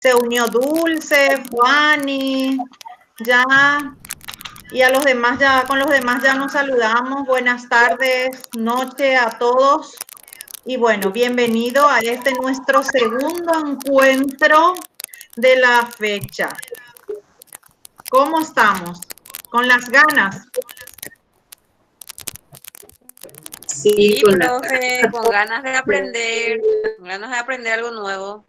Se unió Dulce, Juani, ya, y a los demás ya, con los demás ya nos saludamos. Buenas tardes, noche a todos. Y bueno, bienvenido a este nuestro segundo encuentro de la fecha. ¿Cómo estamos? ¿Con las ganas? Sí, profe, con ganas de aprender, algo nuevo.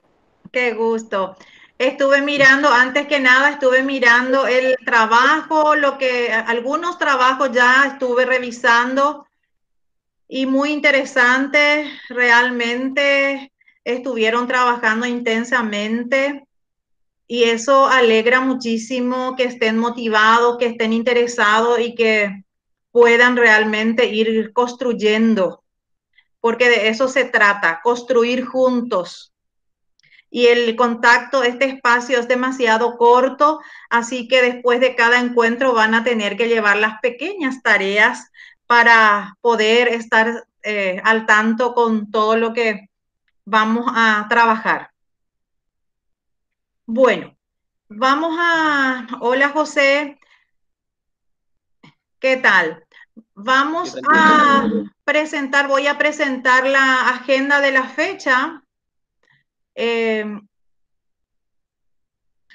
Qué gusto. Estuve mirando, antes que nada, estuve mirando el trabajo, algunos trabajos ya estuve revisando y muy interesante, realmente estuvieron trabajando intensamente y eso alegra muchísimo que estén motivados, que estén interesados y que puedan realmente ir construyendo, porque de eso se trata, construir juntos. Y el contacto, este espacio es demasiado corto, así que después de cada encuentro van a tener que llevar las pequeñas tareas para poder estar al tanto con todo lo que vamos a trabajar. Bueno, hola José, ¿qué tal? Vamos a voy a presentar la agenda de la fecha.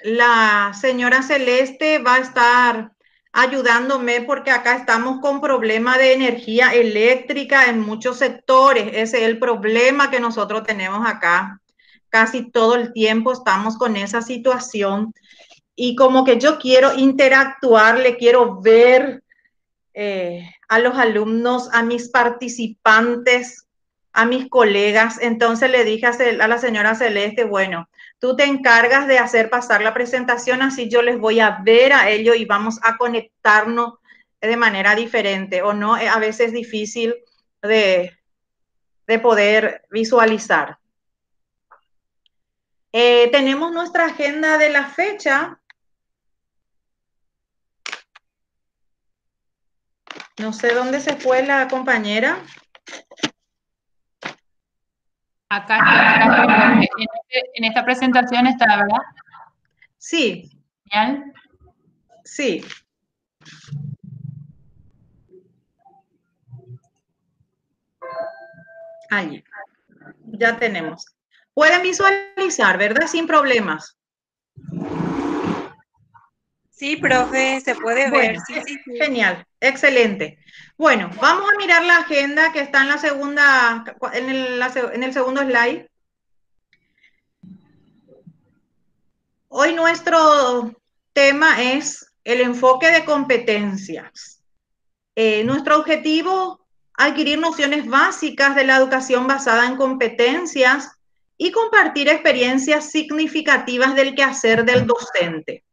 La señora Celeste va a estar ayudándome porque acá estamos con problema de energía eléctrica en muchos sectores. Ese es el problema que nosotros tenemos acá. Casi todo el tiempo estamos con esa situación y como que yo quiero interactuar, le quiero ver a los alumnos, a mis participantes, a mis colegas. Entonces le dije a la señora Celeste, bueno, tú te encargas de hacer pasar la presentación, así yo les voy a ver a ellos y vamos a conectarnos de manera diferente, o no, a veces es difícil de poder visualizar. Tenemos nuestra agenda de la fecha. No sé dónde se fue la compañera. Acá estoy. En esta presentación está, ¿verdad? Sí. Genial. Sí. Allí. Ya tenemos. Pueden visualizar, ¿verdad? Sin problemas. Sí, profe, se puede ver. Sí. Genial, excelente. Bueno, vamos a mirar la agenda que está en la segunda, en el segundo slide. Hoy nuestro tema es el enfoque de competencias. Nuestro objetivo, adquirir nociones básicas de la educación basada en competencias y compartir experiencias significativas del quehacer del docente.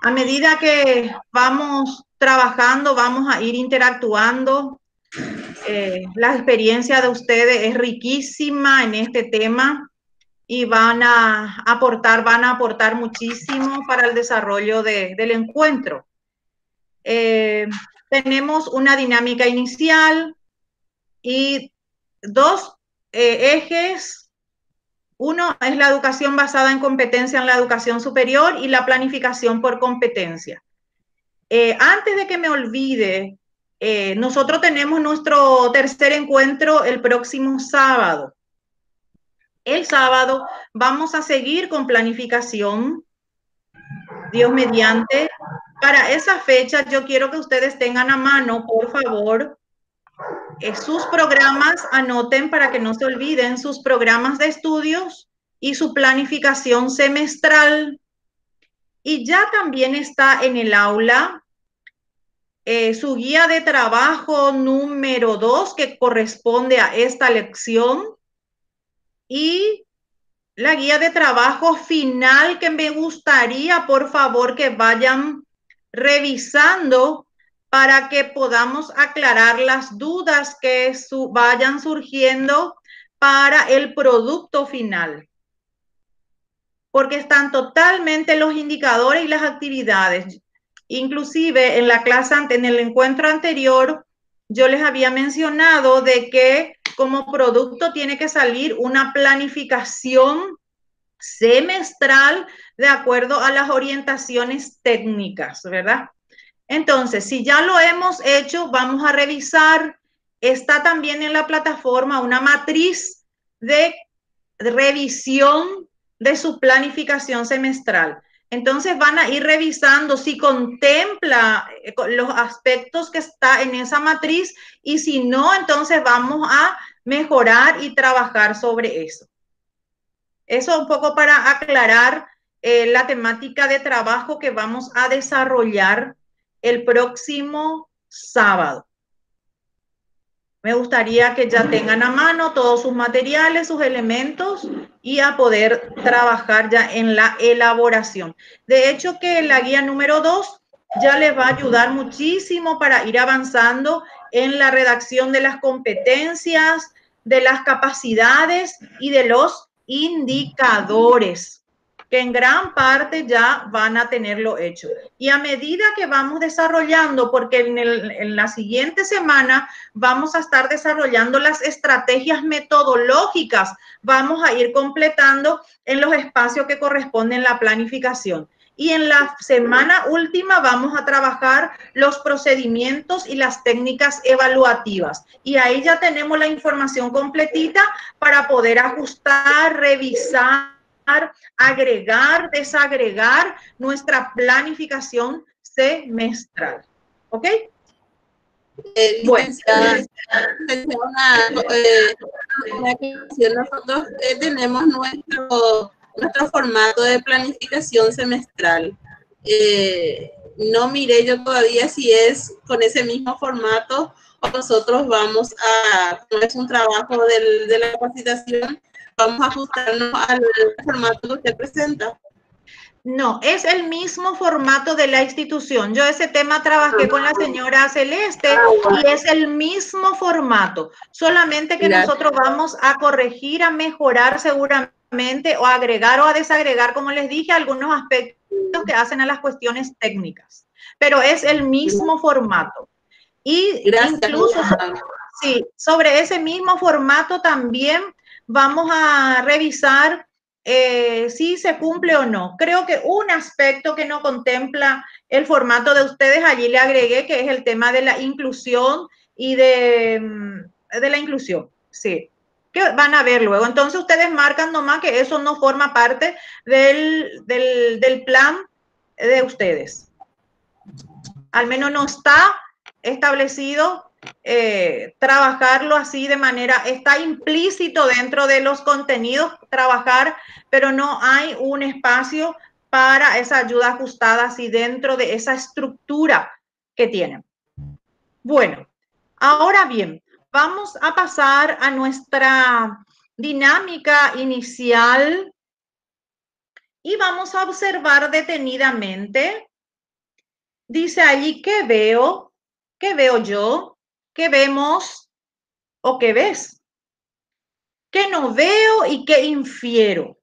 A medida que vamos trabajando, vamos a ir interactuando. La experiencia de ustedes es riquísima en este tema y van a aportar muchísimo para el desarrollo del encuentro. Tenemos una dinámica inicial y dos ejes. Uno es la educación basada en competencia en la educación superior y la planificación por competencia. Antes de que me olvide, nosotros tenemos nuestro tercer encuentro el próximo sábado. El sábado vamos a seguir con planificación, Dios mediante. Para esa fecha yo quiero que ustedes tengan a mano, por favor, sus programas, anoten para que no se olviden sus programas de estudios y su planificación semestral. Y ya también está en el aula su guía de trabajo número 2 que corresponde a esta lección y la guía de trabajo final que me gustaría, por favor, que vayan revisando para que podamos aclarar las dudas que vayan surgiendo para el producto final. Porque están totalmente los indicadores y las actividades. Inclusive en la clase, en el encuentro anterior, yo les había mencionado de que como producto tiene que salir una planificación semestral de acuerdo a las orientaciones técnicas, ¿verdad? Entonces, si ya lo hemos hecho, vamos a revisar. Está también en la plataforma una matriz de revisión de su planificación semestral. Entonces van a ir revisando si contempla los aspectos que está en esa matriz y si no, entonces vamos a mejorar y trabajar sobre eso. Eso un poco para aclarar la temática de trabajo que vamos a desarrollar el próximo sábado. Me gustaría que ya tengan a mano todos sus materiales, sus elementos y a poder trabajar ya en la elaboración. De hecho, que la guía número 2 ya les va a ayudar muchísimo para ir avanzando en la redacción de las competencias, de las capacidades y de los indicadores, que en gran parte ya van a tenerlo hecho. Y a medida que vamos desarrollando, porque en la siguiente semana vamos a estar desarrollando las estrategias metodológicas, vamos a ir completando en los espacios que corresponden a la planificación. Y en la semana última vamos a trabajar los procedimientos y las técnicas evaluativas. Y ahí ya tenemos la información completita para poder ajustar, revisar, agregar, desagregar nuestra planificación semestral. ¿Ok? Licenciada, nosotros tenemos nuestro formato de planificación semestral. No miré yo todavía si es con ese mismo formato o nosotros vamos a, como es un trabajo de la capacitación, vamos a ajustarnos al formato que usted presenta. No, es el mismo formato de la institución. Yo ese tema trabajé con la señora Celeste y es el mismo formato, solamente que nosotros vamos a corregir, a mejorar seguramente o a agregar o a desagregar, como les dije, algunos aspectos que hacen a las cuestiones técnicas, pero es el mismo formato. Y incluso, sí, sobre ese mismo formato también vamos a revisar si se cumple o no. Creo que un aspecto que no contempla el formato de ustedes, allí le agregué, que es el tema de la inclusión y de la inclusión, sí, que van a ver luego. Entonces ustedes marcan nomás que eso no forma parte del plan de ustedes. Al menos no está establecido trabajarlo así de manera, está implícito dentro de los contenidos trabajar, pero no hay un espacio para esa ayuda ajustada así dentro de esa estructura que tienen. Bueno, ahora bien, vamos a pasar a nuestra dinámica inicial y vamos a observar detenidamente. Dice allí, ¿qué veo? ¿Qué veo yo? ¿Qué vemos o qué ves? ¿Qué no veo y qué infiero?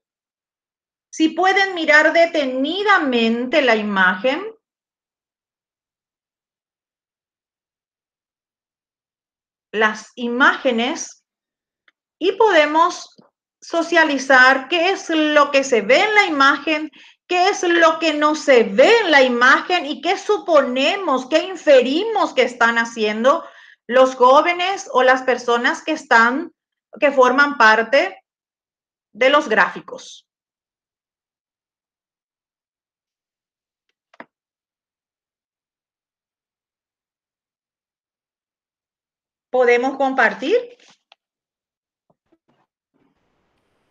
Si pueden mirar detenidamente la imagen, las imágenes, y podemos socializar qué es lo que se ve en la imagen, qué es lo que no se ve en la imagen y qué suponemos, qué inferimos que están haciendo los jóvenes o las personas que forman parte de los gráficos. ¿Podemos compartir?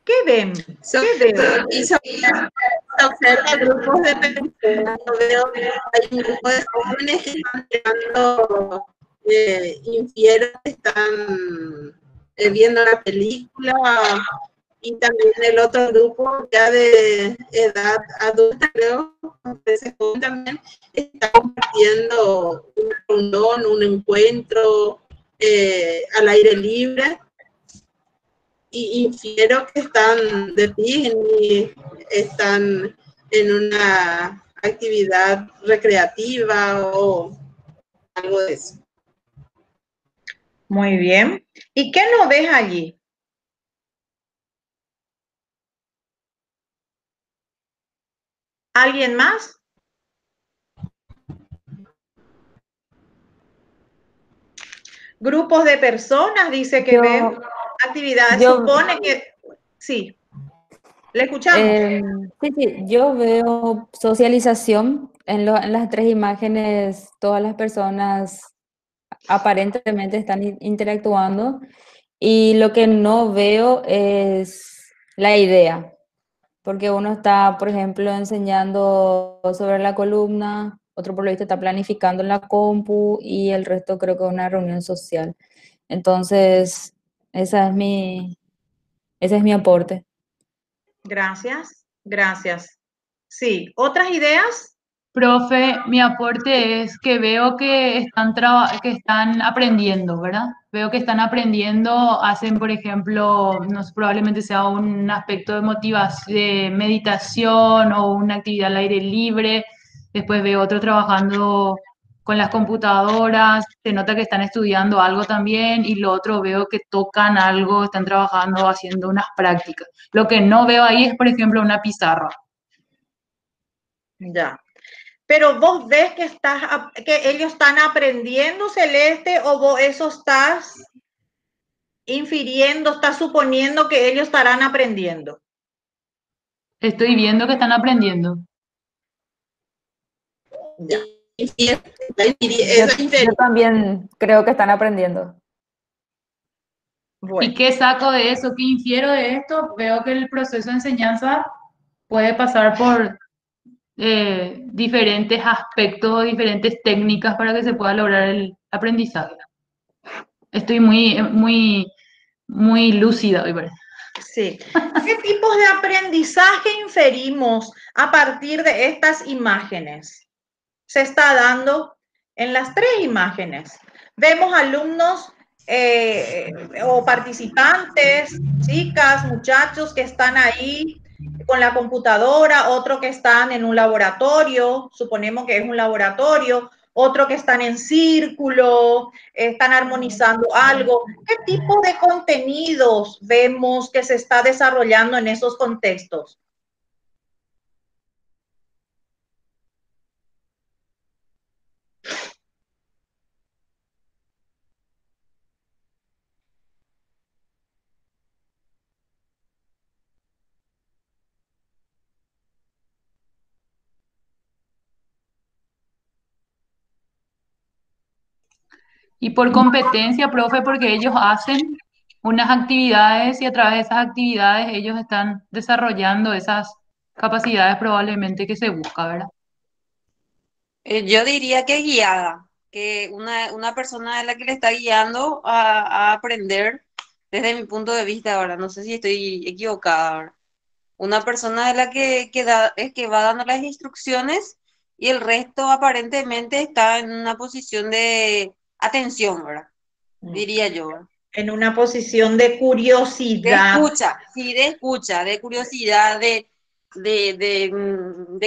¿Qué ven? ¿Qué veo? Y se observa grupos de personas. Veo hay un grupo de jóvenes que están mirando, infiero que están viendo la película, y también el otro grupo ya de edad adulta, creo, también está compartiendo una reunión, un encuentro al aire libre. Y infiero que están de pie y están en una actividad recreativa o algo de eso. Muy bien. ¿Y qué no ves allí? ¿Alguien más? Grupos de personas, dice que ven actividades, supone que sí. ¿Le escuchamos? Sí, yo veo socialización en las tres imágenes, todas las personas aparentemente están interactuando y lo que no veo es la idea, porque uno está, por ejemplo, enseñando sobre la columna, otro por lo visto está planificando en la compu y el resto creo que es una reunión social. Entonces, ese es mi aporte. Gracias, gracias. Sí, ¿otras ideas? Profe, mi aporte es que veo que que están aprendiendo, ¿verdad? Veo que están aprendiendo, hacen, por ejemplo, no sé, probablemente sea un aspecto de motivación, de meditación o una actividad al aire libre. Después veo otro trabajando con las computadoras, se nota que están estudiando algo también, y lo otro veo que tocan algo, están trabajando, haciendo unas prácticas. Lo que no veo ahí es, por ejemplo, una pizarra. Ya. Pero vos ves que que ellos están aprendiendo, Celeste, o vos eso estás infiriendo, estás suponiendo que ellos estarán aprendiendo. Estoy viendo que están aprendiendo. Ya. Yo también creo que están aprendiendo. Bueno, ¿Y qué saco de eso? ¿Qué infiero de esto? Veo que el proceso de enseñanza puede pasar por diferentes aspectos, diferentes técnicas para que se pueda lograr el aprendizaje. Estoy muy lúcida hoy, parece. sí. ¿Qué tipos de aprendizaje inferimos a partir de estas imágenes? Se está dando en las tres imágenes. Vemos alumnos o participantes, chicas, muchachos que están ahí con la computadora, otro que están en un laboratorio, suponemos que es un laboratorio, otro que están en círculo, están armonizando algo. ¿Qué tipo de contenidos vemos que se está desarrollando en esos contextos? Y por competencia, profe, porque ellos hacen unas actividades y a través de esas actividades ellos están desarrollando esas capacidades probablemente que se busca, ¿verdad? Yo diría que guiada, que una persona es la que le está guiando a aprender desde mi punto de vista ahora. No sé si estoy equivocada ahora. Una persona es la es que va dando las instrucciones y el resto aparentemente está en una posición de atención, ¿verdad? Diría yo. ¿Verdad? En una posición de De curiosidad. escucha, sí, de escucha, de curiosidad, de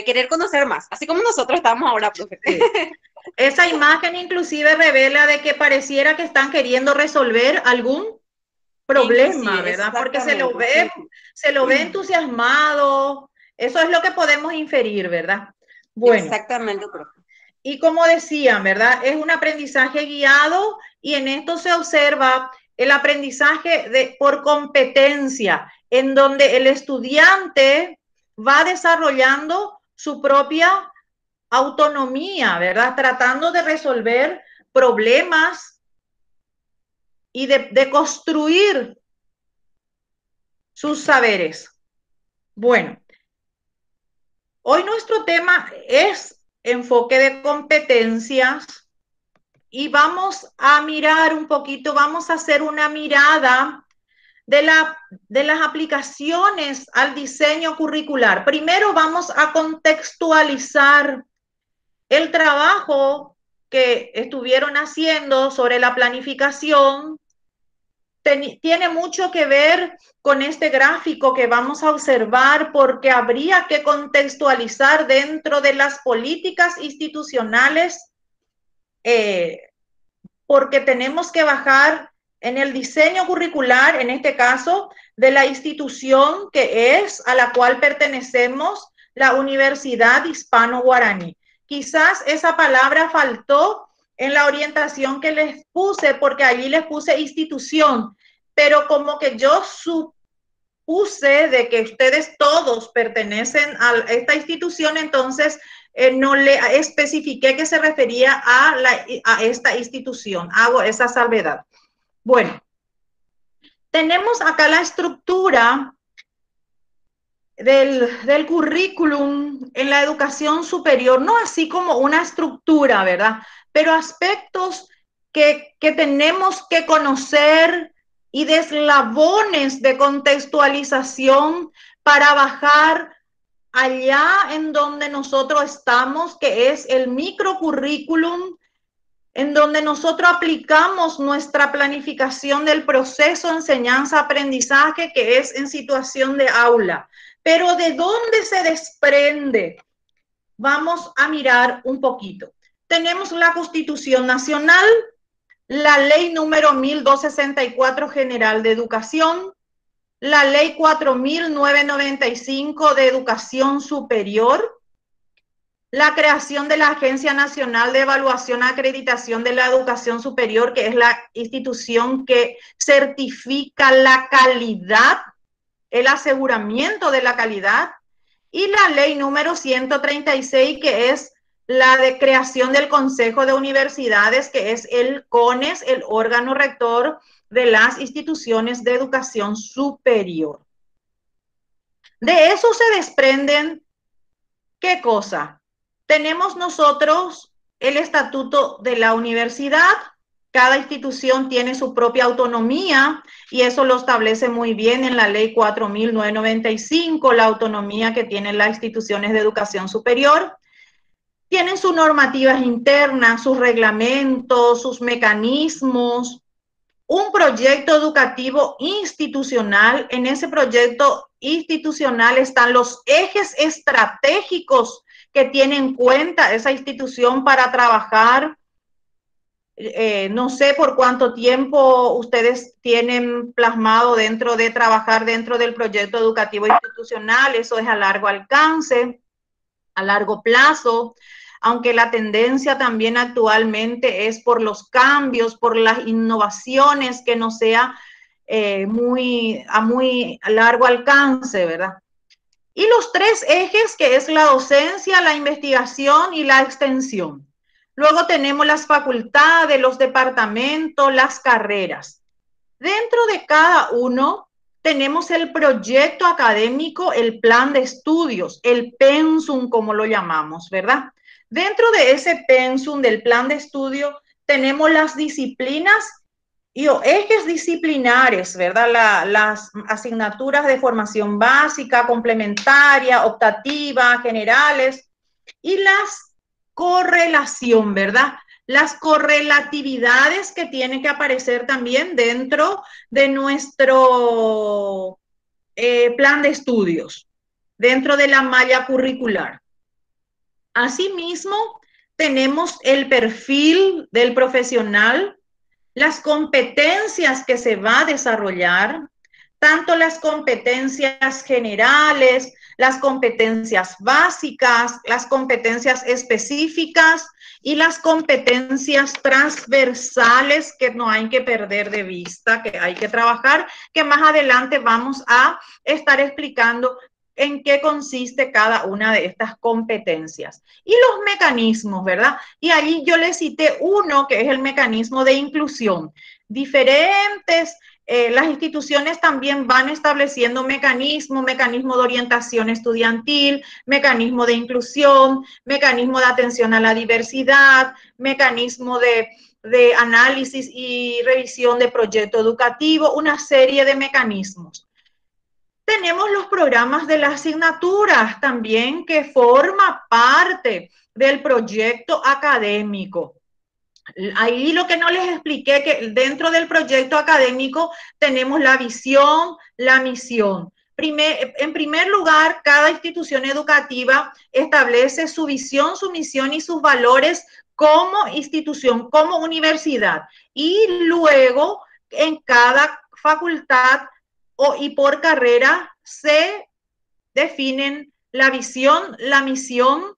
querer conocer más, así como nosotros estamos ahora, profe. Sí. Esa imagen inclusive revela de que pareciera que están queriendo resolver algún problema, ¿verdad? Porque se lo ve entusiasmado. Eso es lo que podemos inferir, ¿verdad? Bueno. Exactamente, profe. Y como decían, ¿verdad? Es un aprendizaje guiado y en esto se observa el aprendizaje por competencia, en donde el estudiante va desarrollando su propia autonomía, ¿verdad? Tratando de resolver problemas y de construir sus saberes. Bueno, hoy nuestro tema es enfoque de competencias y vamos a mirar un poquito, vamos a hacer una mirada de las aplicaciones al diseño curricular. Primero vamos a contextualizar el trabajo que estuvieron haciendo sobre la planificación. Tiene mucho que ver con este gráfico que vamos a observar porque habría que contextualizar dentro de las políticas institucionales porque tenemos que bajar en el diseño curricular, en este caso, de la institución que es a la cual pertenecemos, la Universidad Hispano-Guaraní. Quizás esa palabra faltó en la orientación que les puse, porque allí les puse institución, pero como que yo supuse de que ustedes todos pertenecen a esta institución, entonces no le especifiqué que se refería a esta institución. Hago esa salvedad. Bueno, tenemos acá la estructura del currículum en la educación superior, no así como una estructura, ¿verdad? Pero aspectos que tenemos que conocer y de eslabones de contextualización para bajar allá en donde nosotros estamos, que es el microcurrículum, en donde nosotros aplicamos nuestra planificación del proceso de enseñanza-aprendizaje, que es en situación de aula. Pero ¿de dónde se desprende? Vamos a mirar un poquito. Tenemos la Constitución Nacional, la Ley número 1264 General de Educación, la Ley 4995 de Educación Superior, la creación de la Agencia Nacional de Evaluación y Acreditación de la Educación Superior, que es la institución que certifica la calidad, el aseguramiento de la calidad, y la ley número 136, que es la de creación del Consejo de Universidades, que es el CONES, el órgano rector de las instituciones de educación superior. De eso se desprenden, ¿qué cosa? Tenemos nosotros el estatuto de la universidad. Cada institución tiene su propia autonomía y eso lo establece muy bien en la ley 4995, la autonomía que tienen las instituciones de educación superior. Tienen sus normativas internas, sus reglamentos, sus mecanismos, un proyecto educativo institucional. En ese proyecto institucional están los ejes estratégicos que tiene en cuenta esa institución para trabajar. No sé por cuánto tiempo ustedes tienen plasmado dentro de trabajar dentro del proyecto educativo institucional. Eso es a largo alcance, a largo plazo, aunque la tendencia también actualmente es por los cambios, por las innovaciones, que no sea a muy largo alcance, ¿verdad? Y los tres ejes, que es la docencia, la investigación y la extensión. Luego tenemos las facultades, los departamentos, las carreras. Dentro de cada uno tenemos el proyecto académico, el plan de estudios, el pensum, como lo llamamos, ¿verdad? Dentro de ese pensum del plan de estudio tenemos las disciplinas y ejes disciplinares, ¿verdad? Las asignaturas de formación básica, complementaria, optativa, generales, y las correlación, ¿verdad? Las correlatividades que tienen que aparecer también dentro de nuestro plan de estudios, dentro de la malla curricular. Asimismo, tenemos el perfil del profesional, las competencias que se va a desarrollar, tanto las competencias generales, las competencias básicas, las competencias específicas y las competencias transversales que no hay que perder de vista, que hay que trabajar, que más adelante vamos a estar explicando en qué consiste cada una de estas competencias. Y los mecanismos, ¿verdad? Y allí yo les cité uno, que es el mecanismo de inclusión. Diferentes, las instituciones también van estableciendo mecanismo de orientación estudiantil, mecanismo de inclusión, mecanismo de atención a la diversidad, mecanismo de análisis y revisión de proyecto educativo, una serie de mecanismos. Tenemos los programas de las asignaturas también, que forma parte del proyecto académico. Ahí lo que no les expliqué, que dentro del proyecto académico tenemos la visión, la misión. En primer lugar, cada institución educativa establece su visión, su misión y sus valores como institución, como universidad. Y luego, en cada facultad y por carrera se definen la visión, la misión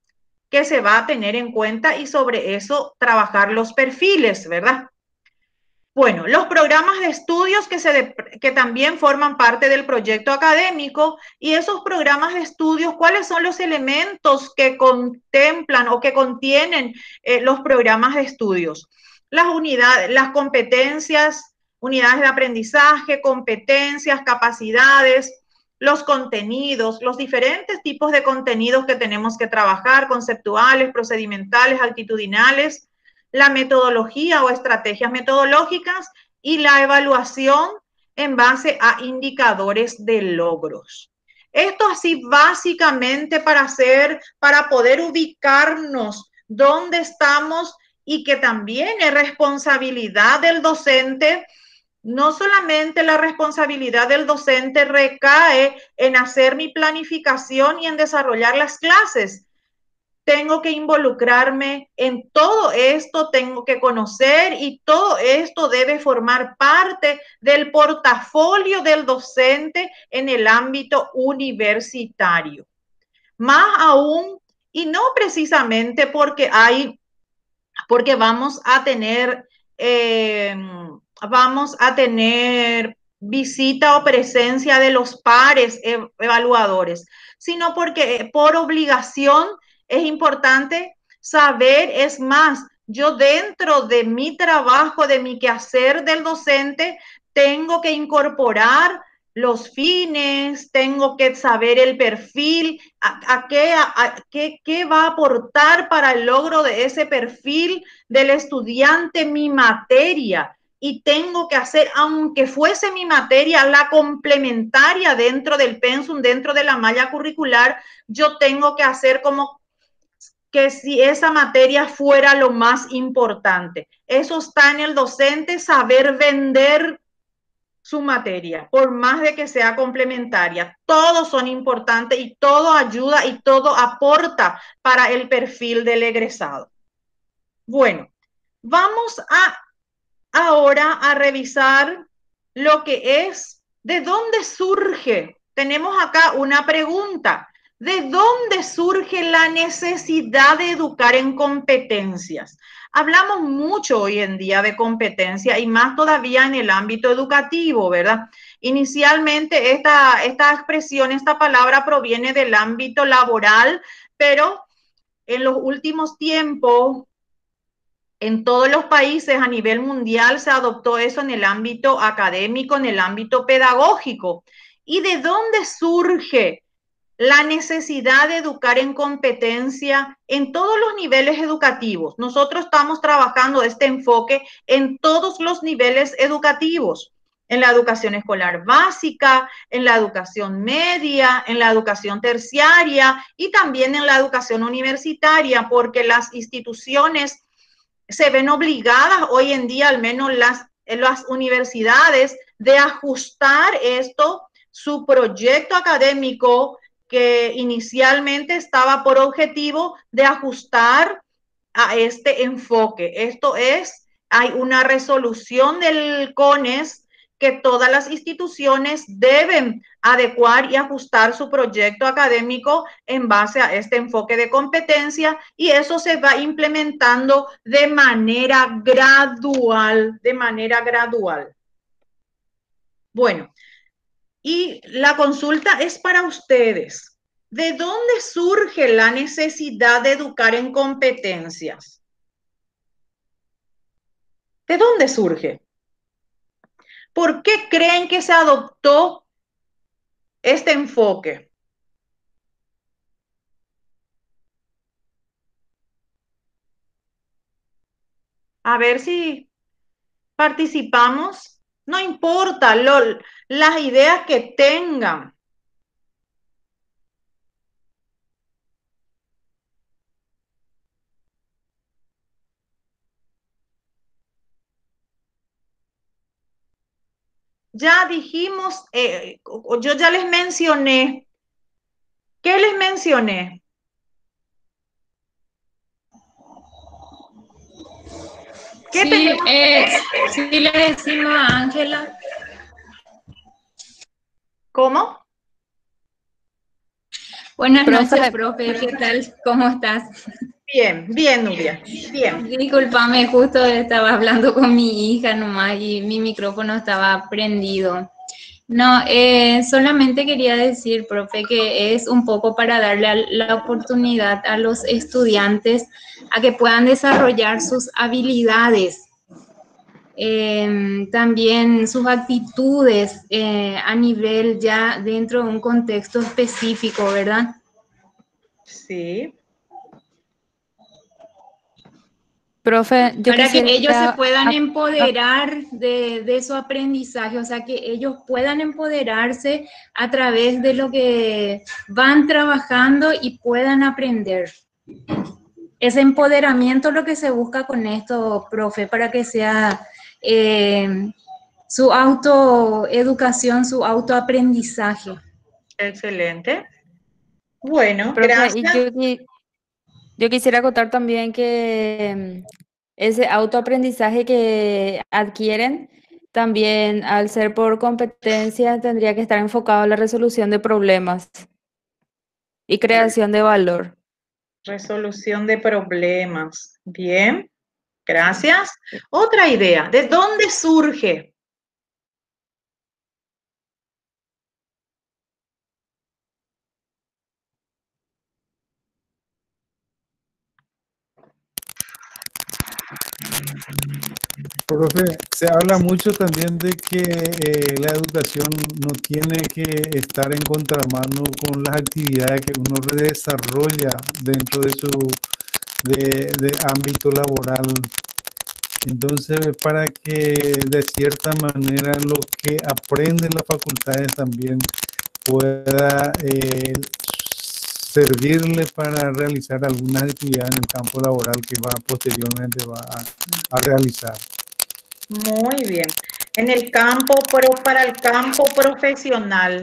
que se va a tener en cuenta y sobre eso trabajar los perfiles, ¿verdad? Bueno, los programas de estudios que también forman parte del proyecto académico, y esos programas de estudios, ¿cuáles son los elementos que contemplan o que contienen los programas de estudios? Las unidades, las competencias, unidades de aprendizaje, competencias, capacidades, los contenidos, los diferentes tipos de contenidos que tenemos que trabajar, conceptuales, procedimentales, actitudinales, la metodología o estrategias metodológicas y la evaluación en base a indicadores de logros. Esto así básicamente para poder ubicarnos dónde estamos y que también es responsabilidad del docente. No solamente la responsabilidad del docente recae en hacer mi planificación y en desarrollar las clases. Tengo que involucrarme en todo esto, tengo que conocer y todo esto debe formar parte del portafolio del docente en el ámbito universitario. Más aún, y no precisamente porque vamos a tener visita o presencia de los pares evaluadores, sino porque por obligación es importante saber, es más, yo dentro de mi trabajo, de mi quehacer del docente, tengo que incorporar los fines, tengo que saber el perfil, qué va a aportar para el logro de ese perfil del estudiante mi materia. Y tengo que hacer, aunque fuese mi materia, la complementaria dentro del pensum, dentro de la malla curricular, yo tengo que hacer como que si esa materia fuera lo más importante. Eso está en el docente, saber vender su materia, por más de que sea complementaria. Todos son importantes y todo ayuda y todo aporta para el perfil del egresado. Bueno, vamos ahora a revisar lo que es, ¿de dónde surge? Tenemos acá una pregunta. ¿De dónde surge la necesidad de educar en competencias? Hablamos mucho hoy en día de competencia y más todavía en el ámbito educativo, ¿verdad? Inicialmente esta expresión, esta palabra proviene del ámbito laboral, pero en los últimos tiempos, en todos los países a nivel mundial se adoptó eso en el ámbito académico, en el ámbito pedagógico. ¿Y de dónde surge la necesidad de educar en competencia en todos los niveles educativos? Nosotros estamos trabajando este enfoque en todos los niveles educativos, en la educación escolar básica, en la educación media, en la educación terciaria y también en la educación universitaria, porque las instituciones se ven obligadas hoy en día, al menos las universidades, de ajustar su proyecto académico que inicialmente estaba por objetivo de ajustar a este enfoque. Esto es, hay una resolución del CONES que todas las instituciones deben adecuar y ajustar su proyecto académico en base a este enfoque de competencia, y eso se va implementando de manera gradual, Bueno, y la consulta es para ustedes. ¿De dónde surge la necesidad de educar en competencias? ¿De dónde surge? ¿Por qué creen que se adoptó este enfoque? A ver si participamos. No importa las ideas que tengan. Ya dijimos, yo ya les mencioné. ¿Qué les mencioné? Sí, le decimos a Ángela. ¿Cómo? Buenas noches, Profe, profe, ¿qué tal? ¿Cómo estás? Bien, bien, Nubia, bien. Discúlpame, justo estaba hablando con mi hija nomás y mi micrófono estaba prendido. No, solamente quería decir, profe, que es un poco para darle la oportunidad a los estudiantes a que puedan desarrollar sus habilidades, también sus actitudes a nivel ya dentro de un contexto específico, ¿verdad? Sí. profe, yo Para que ellos se quisiera... puedan ah, empoderar de su aprendizaje, o sea, que ellos puedan empoderarse a través de lo que van trabajando y puedan aprender. Ese empoderamiento es lo que se busca con esto, profe, para que sea su autoeducación, su autoaprendizaje. Excelente. Bueno, profe, y gracias. yo quisiera acotar también que ese autoaprendizaje que adquieren, también al ser por competencia, tendría que estar enfocado en la resolución de problemas y creación de valor. Resolución de problemas. Bien, gracias. Otra idea, ¿de dónde surge? Profe, se habla mucho también de que la educación no tiene que estar en contramano con las actividades que uno desarrolla dentro de su de ámbito laboral. Entonces, para que de cierta manera lo que aprende en las facultades también pueda servirle para realizar algunas actividades en el campo laboral que posteriormente va a realizar. Muy bien. En el campo, pero para el campo profesional.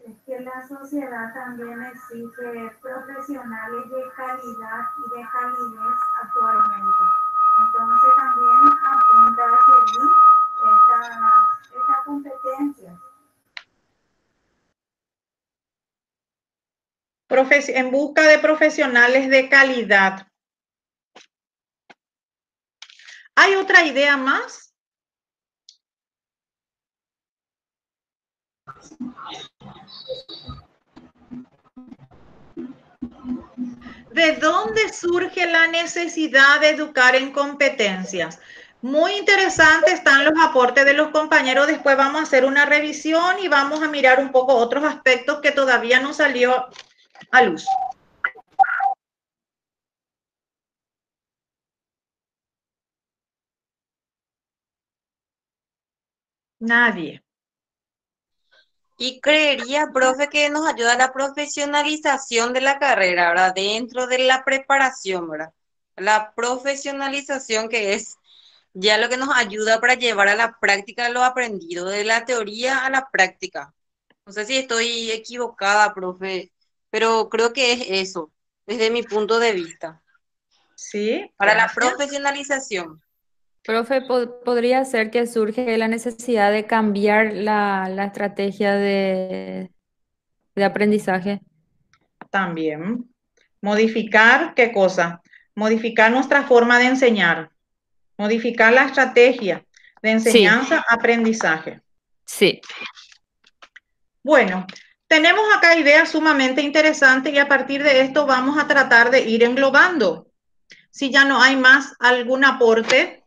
Es que la sociedad también exige profesionales de calidad y de calidez actualmente. Entonces también apunta a seguir esta competencia. En busca de profesionales de calidad. ¿Hay otra idea más? ¿De dónde surge la necesidad de educar en competencias? Muy interesante están los aportes de los compañeros. Después vamos a hacer una revisión y vamos a mirar un poco otros aspectos que todavía no salió a luz. Nadie. Y creería, profe, que nos ayuda a la profesionalización de la carrera, ¿verdad? Dentro de la preparación, ¿verdad? La profesionalización que es ya lo que nos ayuda para llevar a la práctica lo aprendido, de la teoría a la práctica. No sé si estoy equivocada, profe, pero creo que es eso, desde mi punto de vista. Sí, Para la gracias. profesionalización. Profe, podría ser que surge la necesidad de cambiar la estrategia de aprendizaje. También. Modificar, ¿qué cosa? Modificar nuestra forma de enseñar. Modificar la estrategia de enseñanza, aprendizaje. Sí. Bueno, tenemos acá ideas sumamente interesantes y a partir de esto vamos a tratar de ir englobando. Si ya no hay más algún aporte.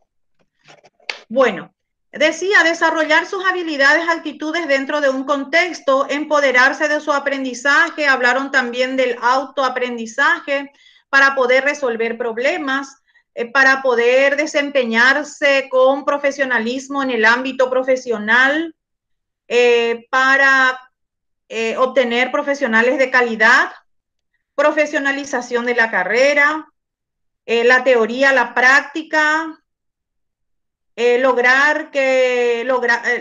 Bueno, decía, desarrollar sus habilidades, actitudes dentro de un contexto, empoderarse de su aprendizaje, hablaron también del autoaprendizaje para poder resolver problemas, para poder desempeñarse con profesionalismo en el ámbito profesional, para obtener profesionales de calidad, profesionalización de la carrera, la teoría, la práctica,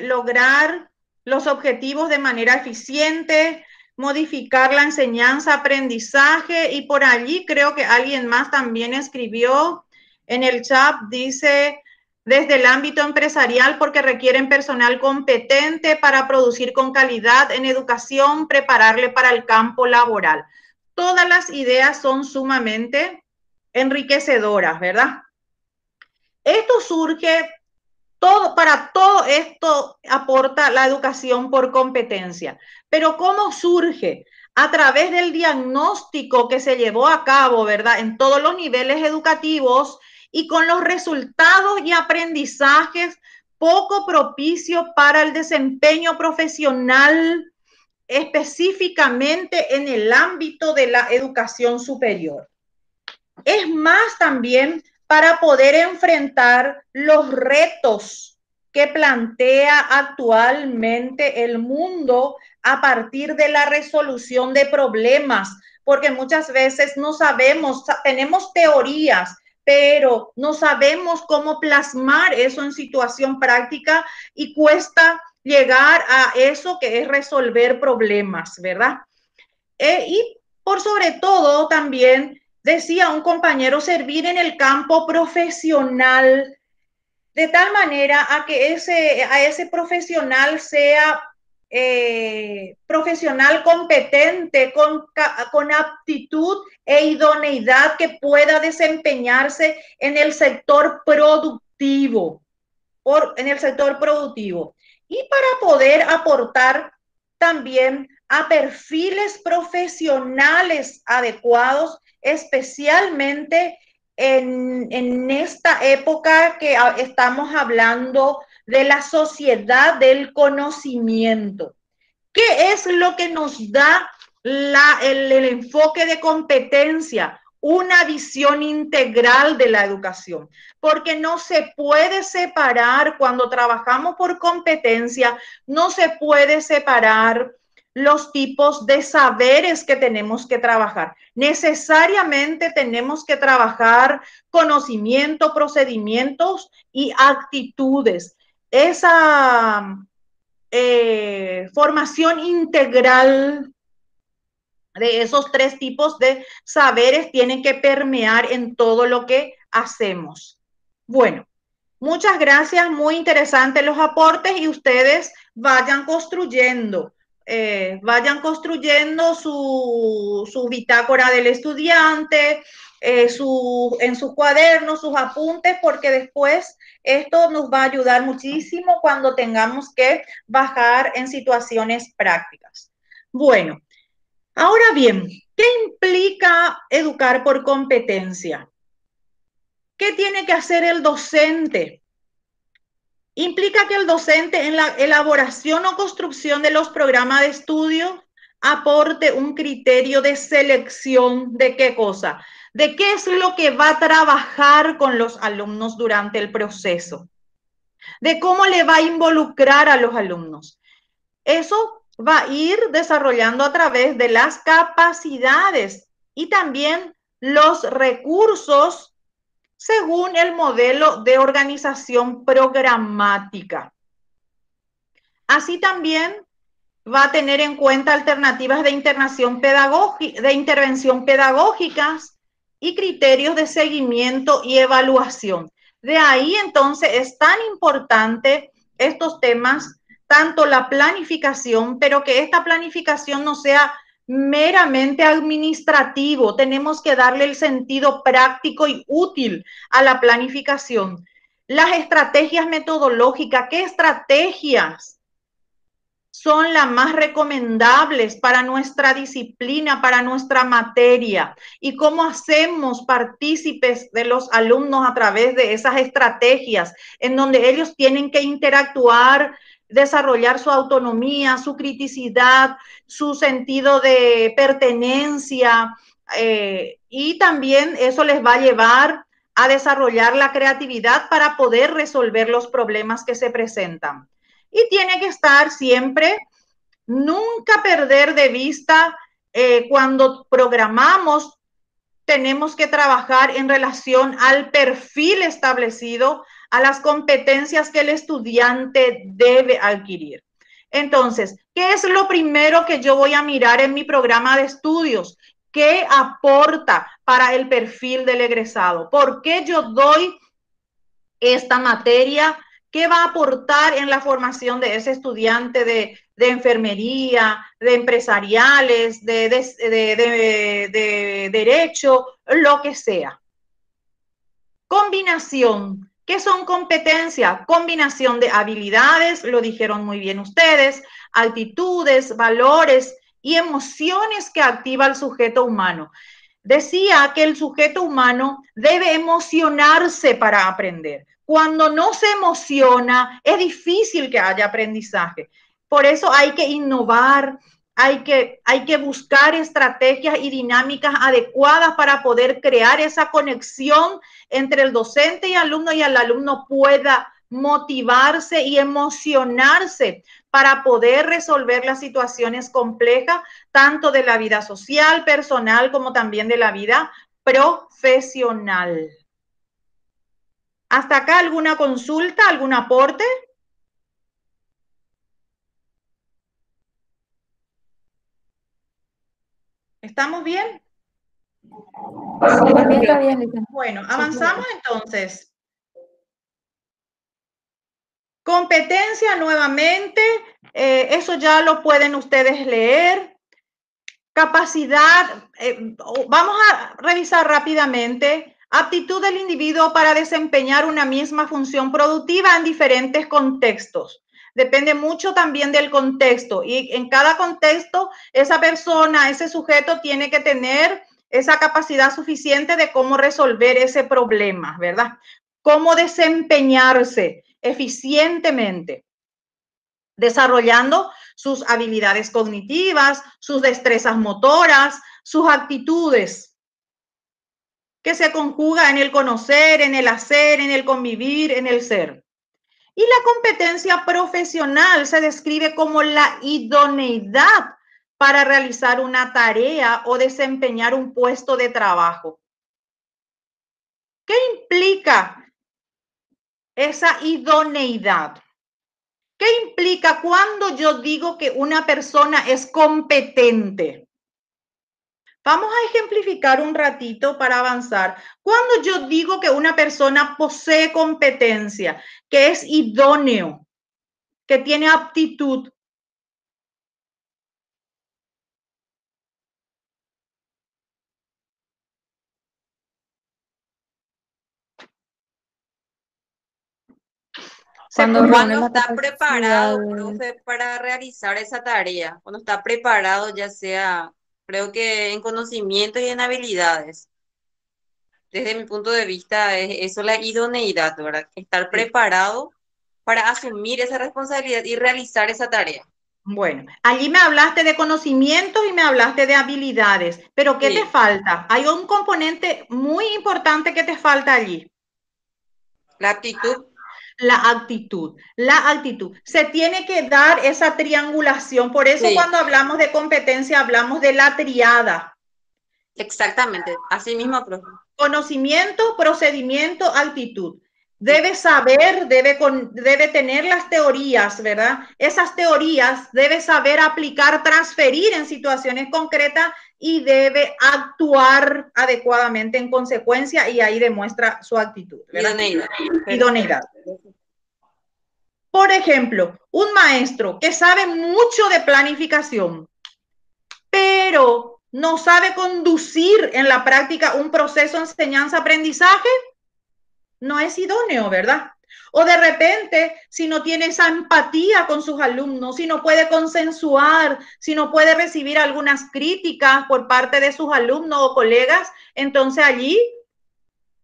lograr los objetivos de manera eficiente, modificar la enseñanza, aprendizaje, y por allí creo que alguien más también escribió en el chat, dice desde el ámbito empresarial porque requieren personal competente para producir con calidad en educación, prepararle para el campo laboral. Todas las ideas son sumamente enriquecedoras, ¿verdad? Esto surge, para todo esto aporta la educación por competencia. Pero ¿cómo surge? A través del diagnóstico que se llevó a cabo, ¿verdad? En todos los niveles educativos y con los resultados y aprendizajes poco propicios para el desempeño profesional, específicamente en el ámbito de la educación superior. Es más, también para poder enfrentar los retos que plantea actualmente el mundo a partir de la resolución de problemas, porque muchas veces no sabemos, tenemos teorías, pero no sabemos cómo plasmar eso en situación práctica y cuesta llegar a eso que es resolver problemas, ¿verdad? Y por sobre todo también, decía un compañero, servir en el campo profesional de tal manera a que ese profesional sea profesional competente, con aptitud e idoneidad que pueda desempeñarse en el sector productivo. Y para poder aportar también a perfiles profesionales adecuados, especialmente en esta época que estamos hablando de la sociedad del conocimiento. ¿Qué es lo que nos da el enfoque de competencia? Una visión integral de la educación, porque no se puede separar cuando trabajamos por competencia, no se puede separar los tipos de saberes que tenemos que trabajar. Necesariamente tenemos que trabajar conocimiento, procedimientos y actitudes. Esa formación integral de esos tres tipos de saberes tienen que permear en todo lo que hacemos. Bueno, muchas gracias, muy interesantes los aportes y ustedes vayan construyendo su bitácora del estudiante, en sus cuadernos, sus apuntes, porque después esto nos va a ayudar muchísimo cuando tengamos que bajar en situaciones prácticas. Bueno, ahora bien, ¿qué implica educar por competencia? ¿Qué tiene que hacer el docente? Implica que el docente en la elaboración o construcción de los programas de estudio aporte un criterio de selección de qué cosa, de qué es lo que va a trabajar con los alumnos durante el proceso, de cómo le va a involucrar a los alumnos. Eso va a ir desarrollando a través de las capacidades y también los recursos según el modelo de organización programática. Así también va a tener en cuenta alternativas de intervención pedagógicas y criterios de seguimiento y evaluación. De ahí entonces es tan importante estos temas, tanto la planificación, pero que esta planificación no sea meramente administrativo. Tenemos que darle el sentido práctico y útil a la planificación. Las estrategias metodológicas, ¿qué estrategias son las más recomendables para nuestra disciplina, para nuestra materia? ¿Y cómo hacemos partícipes de los alumnos a través de esas estrategias en donde ellos tienen que interactuar, desarrollar su autonomía, su criticidad, su sentido de pertenencia, y también eso les va a llevar a desarrollar la creatividad para poder resolver los problemas que se presentan? Y tiene que estar siempre, nunca perder de vista, cuando programamos, tenemos que trabajar en relación al perfil establecido, a las competencias que el estudiante debe adquirir. Entonces, ¿qué es lo primero que yo voy a mirar en mi programa de estudios? ¿Qué aporta para el perfil del egresado? ¿Por qué yo doy esta materia, ¿qué va a aportar en la formación de ese estudiante de enfermería, de empresariales, de derecho, lo que sea? Combinación. ¿Qué son competencias? Combinación de habilidades, lo dijeron muy bien ustedes, actitudes, valores y emociones que activa el sujeto humano. Decía que el sujeto humano debe emocionarse para aprender. Cuando no se emociona, es difícil que haya aprendizaje. Por eso hay que innovar, hay que buscar estrategias y dinámicas adecuadas para poder crear esa conexión entre el docente y el alumno pueda motivarse y emocionarse para poder resolver las situaciones complejas, tanto de la vida social, personal, como también de la vida profesional. ¿Hasta acá alguna consulta, algún aporte? ¿Estamos bien? Está bien. Bueno, avanzamos entonces. Competencia nuevamente, eso ya lo pueden ustedes leer. Capacidad, vamos a revisar rápidamente. Aptitud del individuo para desempeñar una misma función productiva en diferentes contextos. Depende mucho también del contexto y en cada contexto esa persona, ese sujeto tiene que tener esa capacidad suficiente de cómo resolver ese problema, ¿verdad? Cómo desempeñarse eficientemente, desarrollando sus habilidades cognitivas, sus destrezas motoras, sus actitudes, que se conjuga en el conocer, en el hacer, en el convivir, en el ser. Y la competencia profesional se describe como la idoneidad para realizar una tarea o desempeñar un puesto de trabajo. ¿Qué implica esa idoneidad? ¿Qué implica cuando yo digo que una persona es competente? Vamos a ejemplificar un ratito para avanzar. Cuando yo digo que una persona posee competencia, que es idóneo, que tiene aptitud, Cuando está preparado, profe, para realizar esa tarea, cuando está preparado, ya sea, creo que en conocimiento y en habilidades. Desde mi punto de vista, es eso la idoneidad, ¿verdad? Estar preparado para asumir esa responsabilidad y realizar esa tarea. Bueno, allí me hablaste de conocimientos y me hablaste de habilidades, pero ¿qué te falta? Hay un componente muy importante que te falta allí. La actitud. La actitud, la actitud. Se tiene que dar esa triangulación. Por eso cuando hablamos de competencia hablamos de la triada. Exactamente, así mismo, profe. Conocimiento, procedimiento, actitud. Debe saber, debe tener las teorías, ¿verdad? Esas teorías debe saber aplicar, transferir en situaciones concretas y debe actuar adecuadamente en consecuencia y ahí demuestra su actitud, ¿verdad? Idoneidad. Por ejemplo, un maestro que sabe mucho de planificación, pero no sabe conducir en la práctica un proceso de enseñanza-aprendizaje, no es idóneo, ¿verdad? O de repente, si no tiene esa empatía con sus alumnos, si no puede consensuar, si no puede recibir algunas críticas por parte de sus alumnos o colegas, entonces allí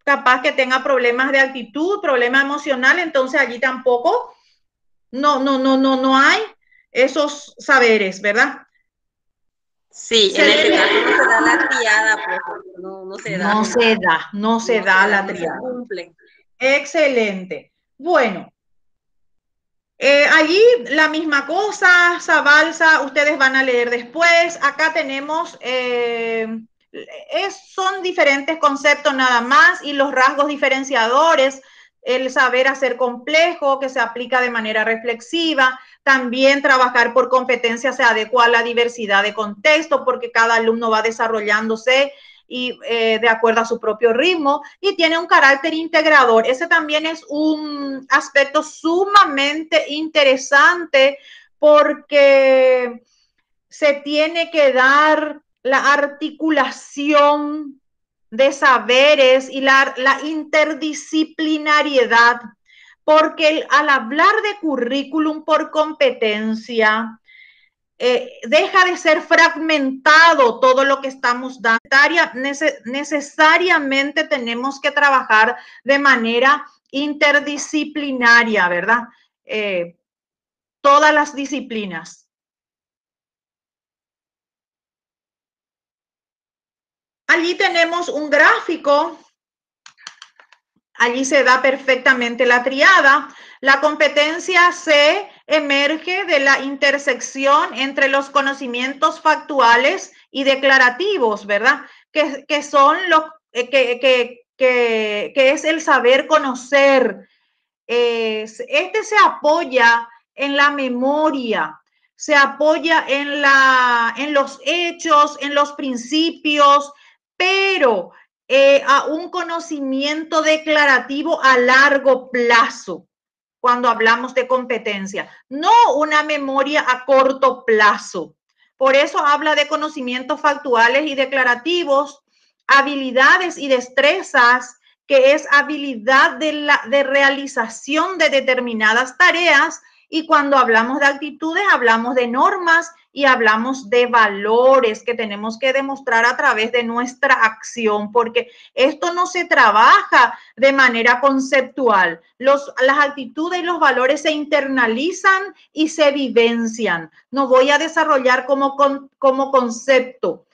capaz que tenga problemas de actitud, problemas emocionales, entonces allí tampoco no hay esos saberes, ¿verdad? Sí, en este caso no se da la triada, profe. No se da la triada. No cumple. Excelente. Bueno, allí la misma cosa, Zabalza, ustedes van a leer después. Acá tenemos, son diferentes conceptos nada más y los rasgos diferenciadores, el saber hacer complejo que se aplica de manera reflexiva, también trabajar por competencia se adecua a la diversidad de contexto porque cada alumno va desarrollándose y de acuerdo a su propio ritmo, y tiene un carácter integrador. Ese también es un aspecto sumamente interesante porque se tiene que dar la articulación de saberes y la interdisciplinariedad, porque al hablar de currículum por competencia, deja de ser fragmentado todo lo que estamos dando. Necesariamente tenemos que trabajar de manera interdisciplinaria, ¿verdad? Todas las disciplinas. Allí tenemos un gráfico. Allí se da perfectamente la triada. La competencia se emerge de la intersección entre los conocimientos factuales y declarativos, ¿verdad? Que son lo que es el saber conocer. Este se apoya en la memoria, se apoya en los hechos, en los principios, pero a un conocimiento declarativo a largo plazo cuando hablamos de competencia, no una memoria a corto plazo. Por eso habla de conocimientos factuales y declarativos, habilidades y destrezas, que es habilidad de realización de determinadas tareas, y cuando hablamos de actitudes hablamos de normas y hablamos de valores que tenemos que demostrar a través de nuestra acción, porque esto no se trabaja de manera conceptual. Las actitudes y los valores se internalizan y se vivencian. No voy a desarrollar como concepto.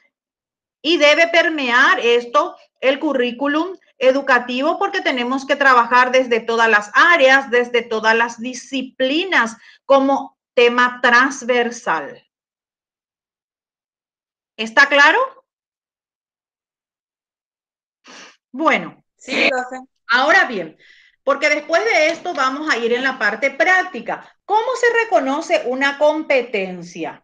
Y debe permear esto el currículum educativo, porque tenemos que trabajar desde todas las áreas, desde todas las disciplinas como tema transversal. ¿Está claro? Bueno, sí, profe. Ahora bien, porque después de esto vamos a ir en la parte práctica. ¿Cómo se reconoce una competencia?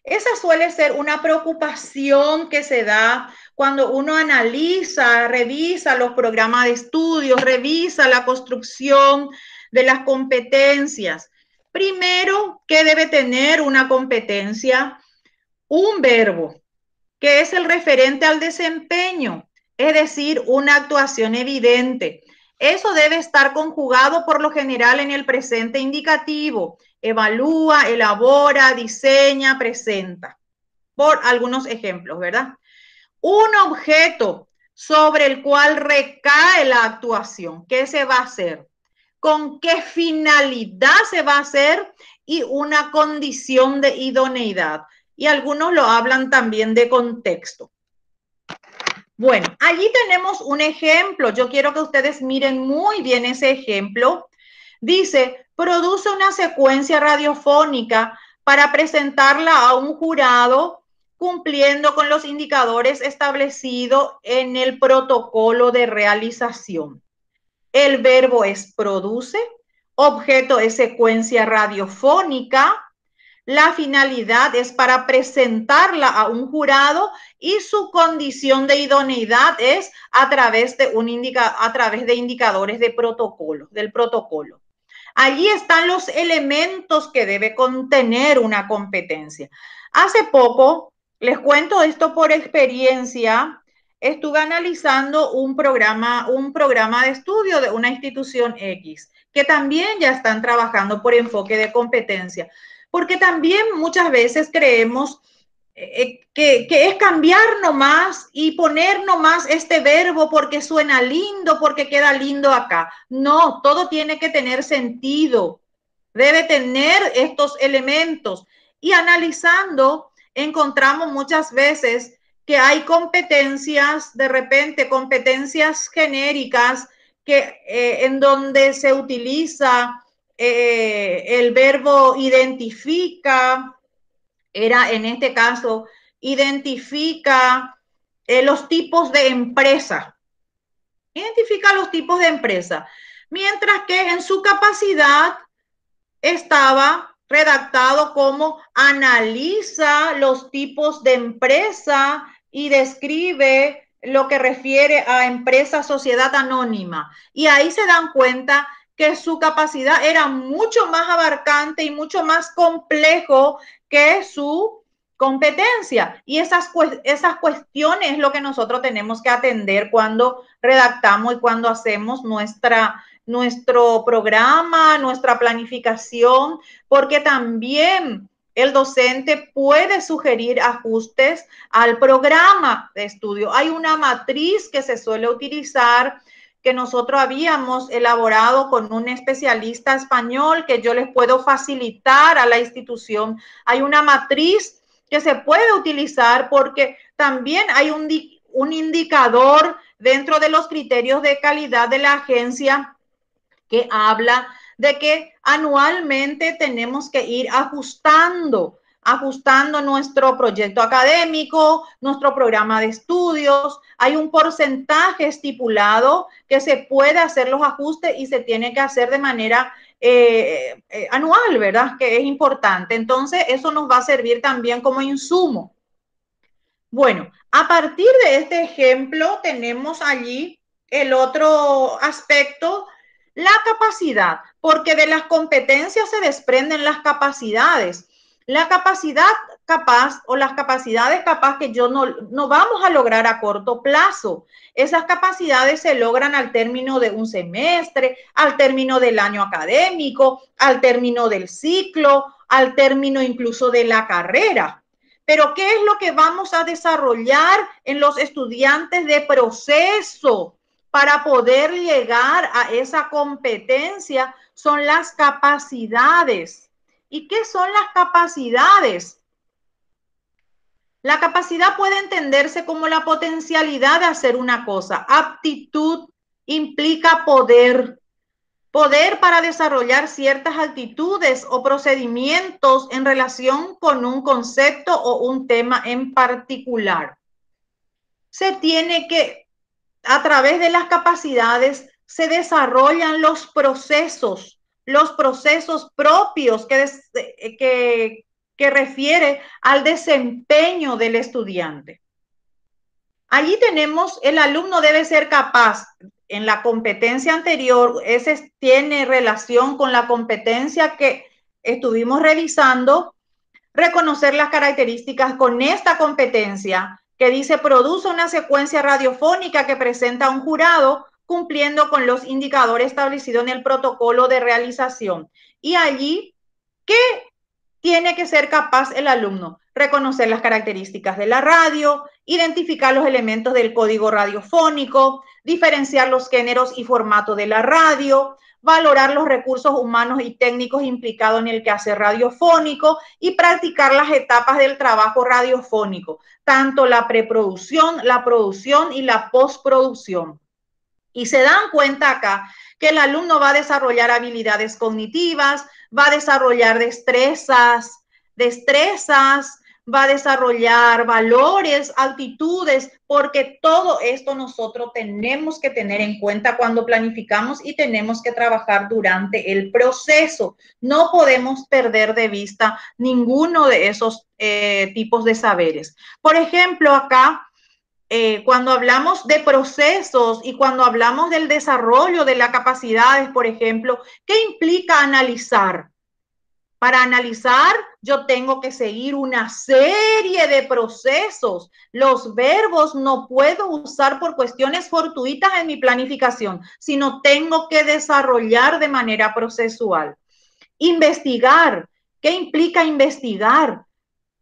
Esa suele ser una preocupación que se da cuando uno analiza, revisa los programas de estudios, revisa la construcción de las competencias. Primero, ¿qué debe tener una competencia? Un verbo, que es el referente al desempeño, es decir, una actuación evidente. Eso debe estar conjugado por lo general en el presente indicativo. Evalúa, elabora, diseña, presenta. Por algunos ejemplos, ¿verdad? Un objeto sobre el cual recae la actuación. ¿Qué se va a hacer? ¿Con qué finalidad se va a hacer? Y una condición de idoneidad. Y algunos lo hablan también de contexto. Bueno, allí tenemos un ejemplo. Yo quiero que ustedes miren muy bien ese ejemplo. Dice, produce una secuencia radiofónica para presentarla a un jurado cumpliendo con los indicadores establecidos en el protocolo de realización. El verbo es produce, objeto es secuencia radiofónica. La finalidad es para presentarla a un jurado y su condición de idoneidad es a través de indicadores de protocolo, del protocolo. Allí están los elementos que debe contener una competencia. Hace poco, les cuento esto por experiencia, estuve analizando un programa de estudio de una institución X, que también ya están trabajando por enfoque de competencia. Porque también muchas veces creemos que es cambiar nomás y poner nomás este verbo porque suena lindo, porque queda lindo acá. No, todo tiene que tener sentido. Debe tener estos elementos. Y analizando, encontramos muchas veces que hay competencias, de repente, competencias genéricas que, en donde se utiliza el verbo identifica, era en este caso, identifica los tipos de empresa. Identifica los tipos de empresa. Mientras que en su capacidad estaba redactado como analiza los tipos de empresa y describe lo que refiere a empresa, sociedad anónima. Y ahí se dan cuenta que su capacidad era mucho más abarcante y mucho más complejo que su competencia. Y esas cuestiones es lo que nosotros tenemos que atender cuando redactamos y cuando hacemos nuestro programa, nuestra planificación, porque también el docente puede sugerir ajustes al programa de estudio. Hay una matriz que se suele utilizar que nosotros habíamos elaborado con un especialista español que yo les puedo facilitar a la institución. Hay una matriz que se puede utilizar porque también hay un indicador dentro de los criterios de calidad de la agencia que habla de que anualmente tenemos que ir ajustando nuestro proyecto académico, nuestro programa de estudios. Hay un porcentaje estipulado que se puede hacer los ajustes y se tiene que hacer de manera anual, ¿verdad? Que es importante. Entonces, eso nos va a servir también como insumo. Bueno, a partir de este ejemplo tenemos allí el otro aspecto, la capacidad, porque de las competencias se desprenden las capacidades. La capacidad capaz o las capacidades capaz que yo no vamos a lograr a corto plazo. Esas capacidades se logran al término de un semestre, al término del año académico, al término del ciclo, al término incluso de la carrera. Pero ¿qué es lo que vamos a desarrollar en los estudiantes de proceso para poder llegar a esa competencia? Son las capacidades. ¿Y qué son las capacidades? La capacidad puede entenderse como la potencialidad de hacer una cosa. Aptitud implica poder. Poder para desarrollar ciertas actitudes o procedimientos en relación con un concepto o un tema en particular. Se tiene que, a través de las capacidades, se desarrollan los procesos propios que refiere al desempeño del estudiante. Allí tenemos, el alumno debe ser capaz. En la competencia anterior, ese tiene relación con la competencia que estuvimos revisando, reconocer las características con esta competencia que dice produce una secuencia radiofónica que presenta a un jurado cumpliendo con los indicadores establecidos en el protocolo de realización. Y allí, ¿qué tiene que ser capaz el alumno? Reconocer las características de la radio, identificar los elementos del código radiofónico, diferenciar los géneros y formato de la radio, valorar los recursos humanos y técnicos implicados en el quehacer radiofónico y practicar las etapas del trabajo radiofónico, tanto la preproducción, la producción y la postproducción. Y se dan cuenta acá que el alumno va a desarrollar habilidades cognitivas, va a desarrollar destrezas, va a desarrollar valores, actitudes, porque todo esto nosotros tenemos que tener en cuenta cuando planificamos y tenemos que trabajar durante el proceso. No podemos perder de vista ninguno de esos tipos de saberes. Por ejemplo, acá, cuando hablamos de procesos y cuando hablamos del desarrollo de las capacidades, por ejemplo, ¿qué implica analizar? Para analizar, yo tengo que seguir una serie de procesos. Los verbos no puedo usar por cuestiones fortuitas en mi planificación, sino tengo que desarrollar de manera procesual. Investigar. ¿Qué implica investigar?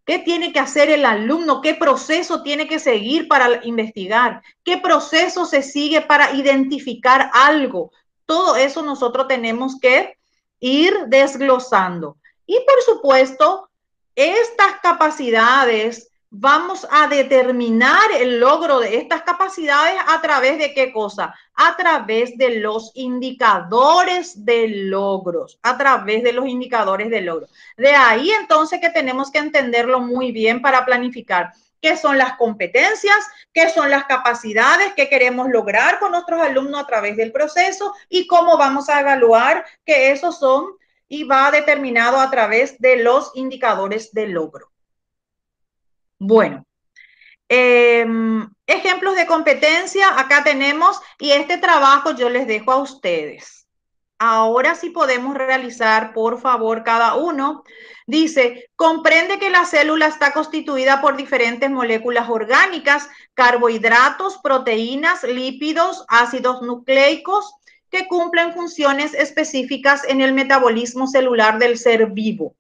¿Qué tiene que hacer el alumno? ¿Qué proceso tiene que seguir para investigar? ¿Qué proceso se sigue para identificar algo? Todo eso nosotros tenemos que ir desglosando. Y por supuesto, estas capacidades, vamos a determinar el logro de estas capacidades a través de qué cosa? A través de los indicadores de logros, a través de los indicadores de logro. De ahí entonces que tenemos que entenderlo muy bien para planificar qué son las competencias, qué son las capacidades que queremos lograr con nuestros alumnos a través del proceso y cómo vamos a evaluar que esos son y va determinado a través de los indicadores de logro. Bueno, Ejemplos de competencia, acá tenemos, y este trabajo yo les dejo a ustedes. Ahora sí podemos realizar, por favor, cada uno. Dice, comprende que la célula está constituida por diferentes moléculas orgánicas, carbohidratos, proteínas, lípidos, ácidos nucleicos, que cumplen funciones específicas en el metabolismo celular del ser vivo.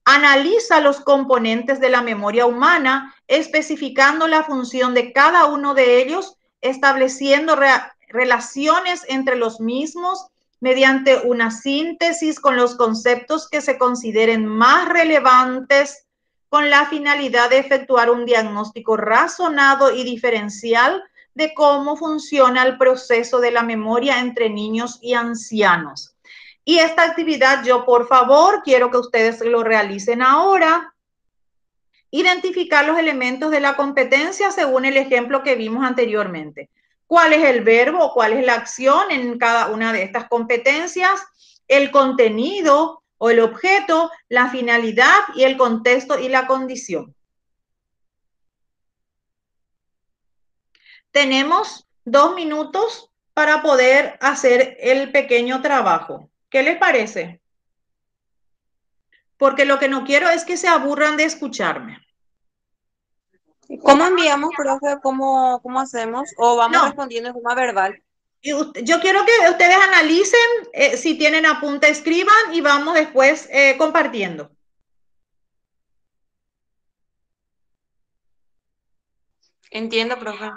Analiza los componentes de la memoria humana, especificando la función de cada uno de ellos, estableciendo relaciones entre los mismos mediante una síntesis con los conceptos que se consideren más relevantes, con la finalidad de efectuar un diagnóstico razonado y diferencial de cómo funciona el proceso de la memoria entre niños y ancianos. Y esta actividad yo, por favor, quiero que ustedes lo realicen ahora. Identificar los elementos de la competencia según el ejemplo que vimos anteriormente. ¿Cuál es el verbo? ¿Cuál es la acción en cada una de estas competencias? El contenido o el objeto, la finalidad y el contexto y la condición. Tenemos 2 minutos para poder hacer el pequeño trabajo. ¿Qué les parece? Porque lo que no quiero es que se aburran de escucharme. ¿Cómo enviamos, profe? ¿Cómo hacemos? ¿O vamos No. respondiendo de forma verbal? Yo quiero que ustedes analicen, si tienen apunte, escriban y vamos después compartiendo. Entiendo, profe.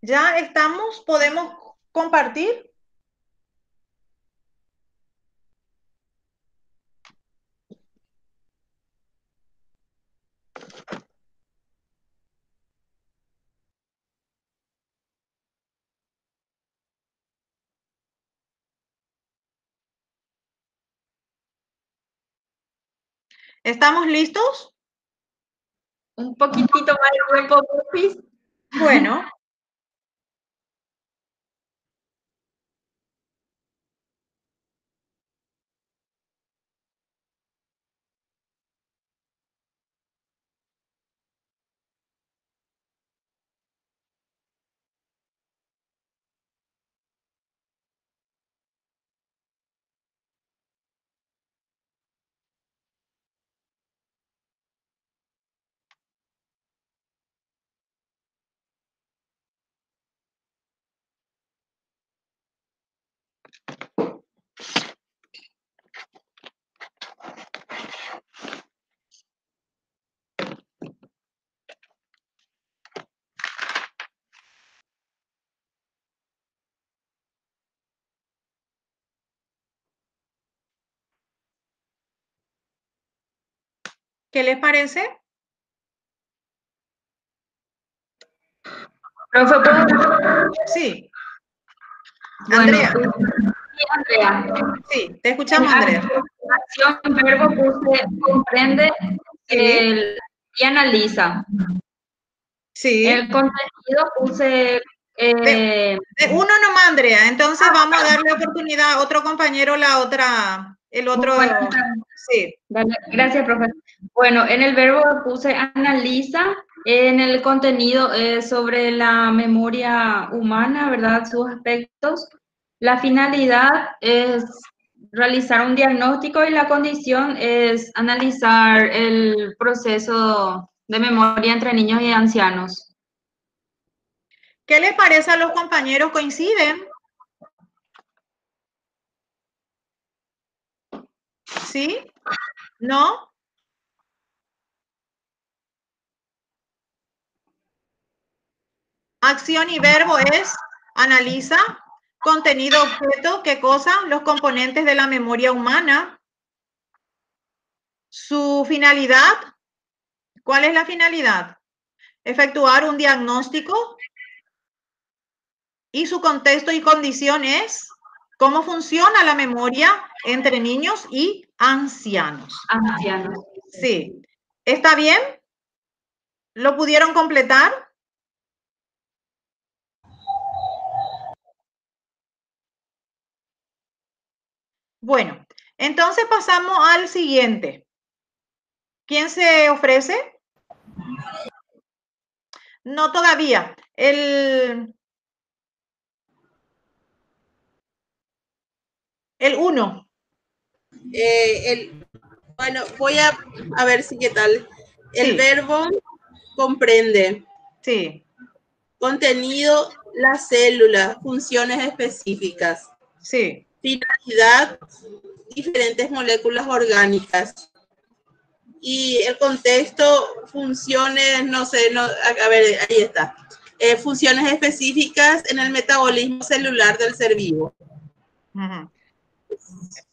¿Ya estamos? ¿Podemos compartir? ¿Estamos listos? Un poquitito más de tiempo, porfis. Bueno. ¿Qué les parece? Profe, Sí. bueno, Andrea. Sí, Andrea. Sí, te escuchamos, Andrea. Acción, verbo, puse comprende y analiza. Sí. El contenido puse... De uno nomás, Andrea. Entonces vamos a darle oportunidad a otro compañero la otra el otro, Bueno, sí. gracias, profe. Bueno, en el verbo puse analiza, en el contenido sobre la memoria humana, ¿verdad? Sus aspectos. La finalidad es realizar un diagnóstico y la condición es analizar el proceso de memoria entre niños y ancianos. ¿Qué les parece a los compañeros? ¿Coinciden? ¿Sí? ¿No? Acción y verbo es analiza, contenido, objeto, ¿qué cosa? Los componentes de la memoria humana. Su finalidad, ¿cuál es la finalidad? Efectuar un diagnóstico y su contexto y condición es cómo funciona la memoria entre niños y ancianos. Ancianos. Sí. ¿Está bien? ¿Lo pudieron completar? Bueno, entonces pasamos al siguiente. ¿Quién se ofrece? No todavía. El 1. Bueno, voy a ver si qué tal. El Sí. verbo comprende. Sí. Contenido, la célula, funciones específicas. Sí. Finalidad, diferentes moléculas orgánicas. Y el contexto, funciones, no sé, no, a ver, ahí está. Funciones específicas en el metabolismo celular del ser vivo.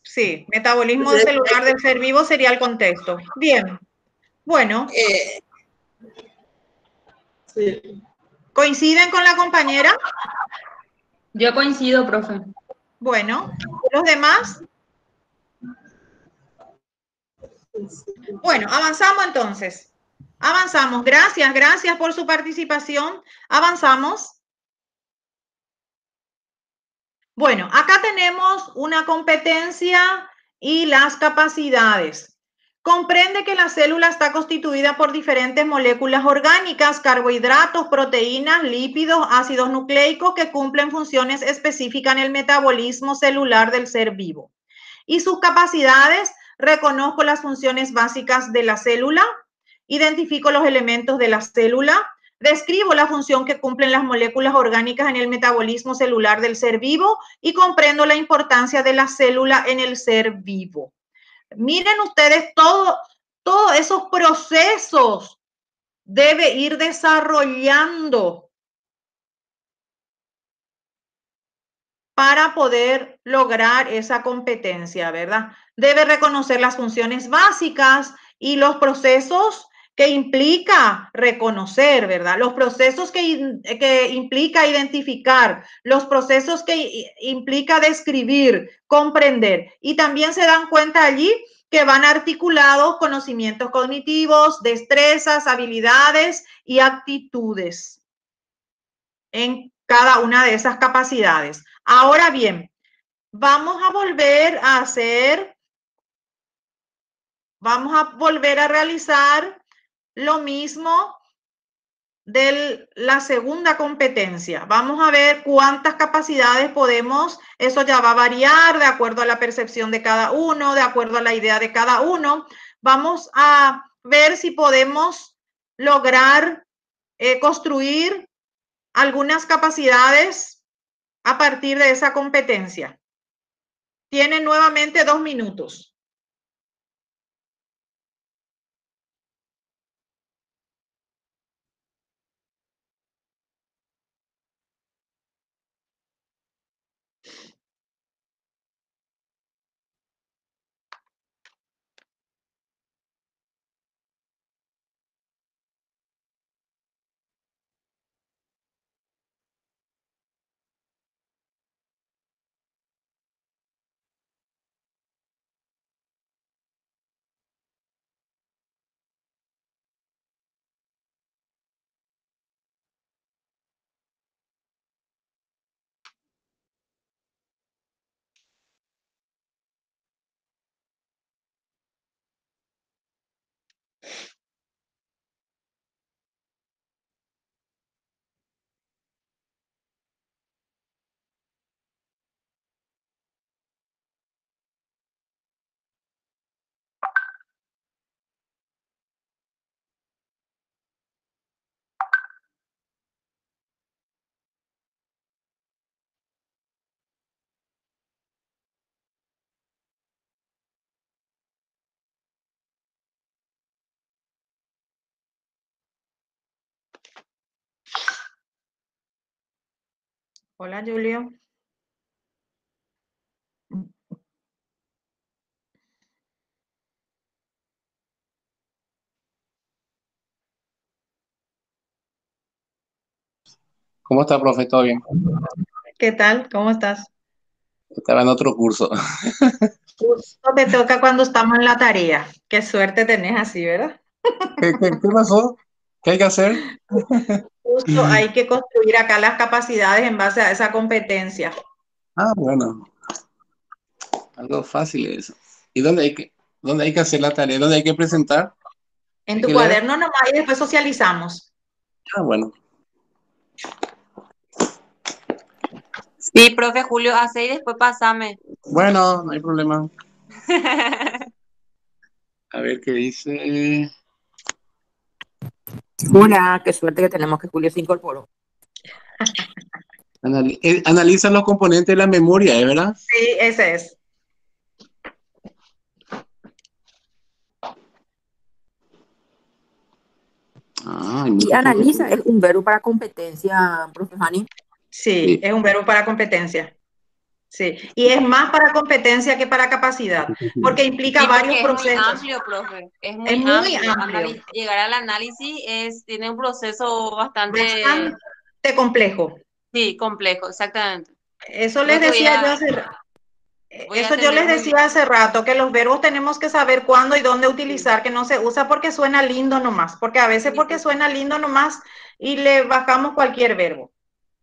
Sí, metabolismo celular del ser vivo sería el contexto. Bien. Bueno. Sí. ¿Coinciden con la compañera? Yo coincido, profe. Bueno, ¿los demás? Bueno, avanzamos entonces. Avanzamos. Gracias, gracias por su participación. Avanzamos. Bueno, acá tenemos una competencia y las capacidades. Comprende que la célula está constituida por diferentes moléculas orgánicas, carbohidratos, proteínas, lípidos, ácidos nucleicos que cumplen funciones específicas en el metabolismo celular del ser vivo. Y sus capacidades, reconozco las funciones básicas de la célula, identifico los elementos de la célula, describo la función que cumplen las moléculas orgánicas en el metabolismo celular del ser vivo y comprendo la importancia de la célula en el ser vivo. Miren ustedes, todos esos procesos debe ir desarrollando para poder lograr esa competencia, ¿verdad? Debe reconocer las funciones básicas y los procesos que implica reconocer, ¿verdad? Los procesos que implica identificar, los procesos que implica describir, comprender. Y también se dan cuenta allí que van articulados conocimientos cognitivos, destrezas, habilidades y actitudes en cada una de esas capacidades. Ahora bien, vamos a volver a realizar lo mismo de la segunda competencia. Vamos a ver cuántas capacidades podemos, eso ya va a variar de acuerdo a la percepción de cada uno, de acuerdo a la idea de cada uno. Vamos a ver si podemos lograr construir algunas capacidades a partir de esa competencia. Tienen nuevamente 2 minutos. Hola, Julio. ¿Cómo está, profe? ¿Todo bien? ¿Qué tal? ¿Cómo estás? Estaba en otro curso. Justo te toca cuando estamos en la tarea. Qué suerte tenés así, ¿verdad? ¿Qué pasó? ¿Qué hay que hacer? Justo hay que construir acá las capacidades en base a esa competencia. Ah, bueno, algo fácil eso. ¿Y dónde hay que hacer la tarea? ¿Dónde hay que presentar? En ¿Hay tu que leer? cuaderno nomás y después socializamos. Ah, bueno. Sí, profe Julio, hace y después pasame. Bueno, no hay problema. A ver qué dice. Hola, qué suerte que tenemos que Julio se incorporó. Analiza los componentes de la memoria, ¿es verdad? Sí, ese es. Ah, Y analiza es un verbo para competencia, profe Hani. Sí, es un verbo para competencia. Sí, y es más para competencia que para capacidad, porque implica Sí, varios porque es muy procesos. amplio, profe. Es muy, Es muy amplio. Llegar al análisis tiene un proceso bastante complejo. Sí, complejo, exactamente. Eso Creo les que decía yo yo les decía hace rato, que los verbos tenemos que saber cuándo y dónde utilizar, que no se usa porque suena lindo nomás, porque a veces porque suena lindo nomás y le bajamos cualquier verbo.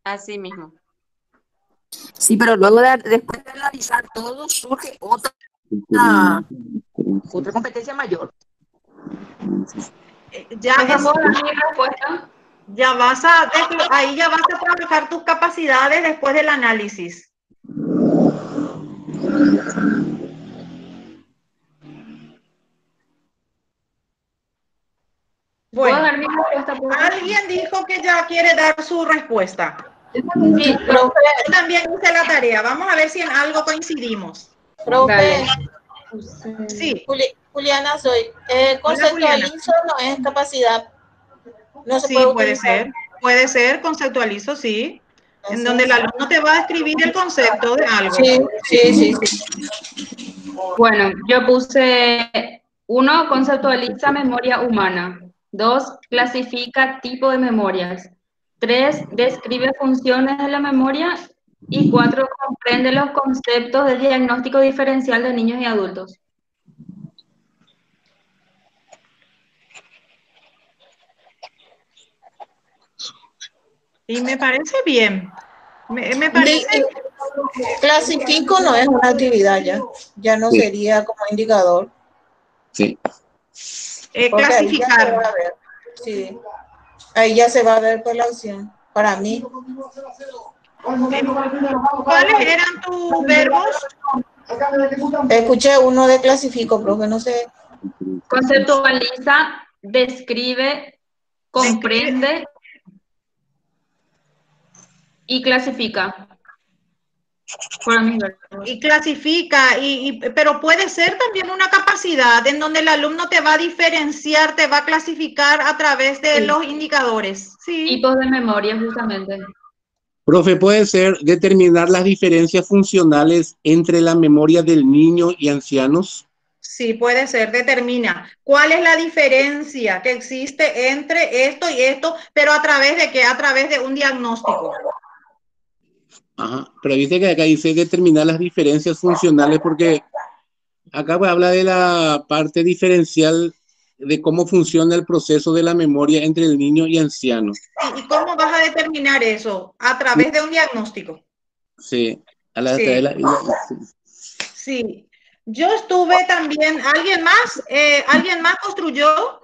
Así mismo. Sí, pero luego después de analizar todo surge otra competencia mayor. Ya ahí ya vas a trabajar tus capacidades después del análisis. Bueno, alguien dijo que ya quiere dar su respuesta. Sí, profe. Yo también hice la tarea. Vamos a ver si en algo coincidimos. Profe. Sí. Juliana soy. Conceptualizo no es capacidad. No se sí, puede puede utilizar. ser. Puede ser, conceptualizo, sí. En donde el alumno te va a describir el concepto de algo. Sí. Bueno, yo puse 1, conceptualiza memoria humana. 2, clasifica tipo de memorias. 3, describe funciones de la memoria. Y 4, comprende los conceptos del diagnóstico diferencial de niños y adultos. Y me parece bien. Me parece... Clasifico no es una actividad ya no sería como indicador. Sí. Clasificar. Sí. Ahí ya se va a ver por la opción, para mí. ¿Cuáles eran tus verbos? Escuché uno de clasifico, profe, no sé. Conceptualiza, describe, comprende y clasifica. Y clasifica, pero puede ser también una capacidad en donde el alumno te va a diferenciar, te va a clasificar a través de los indicadores. Sí. Tipos de memoria, justamente. Profe, ¿puede ser determinar las diferencias funcionales entre la memoria del niño y ancianos? Sí, puede ser, determina cuál es la diferencia que existe entre esto y esto, pero ¿a través de qué? A través de un diagnóstico. Ajá, pero viste que acá dice determinar las diferencias funcionales porque acá pues habla de la parte diferencial de cómo funciona el proceso de la memoria entre el niño y anciano. ¿Y cómo vas a determinar eso? A través de un diagnóstico. Sí. Sí. Yo estuve también, ¿alguien más construyó?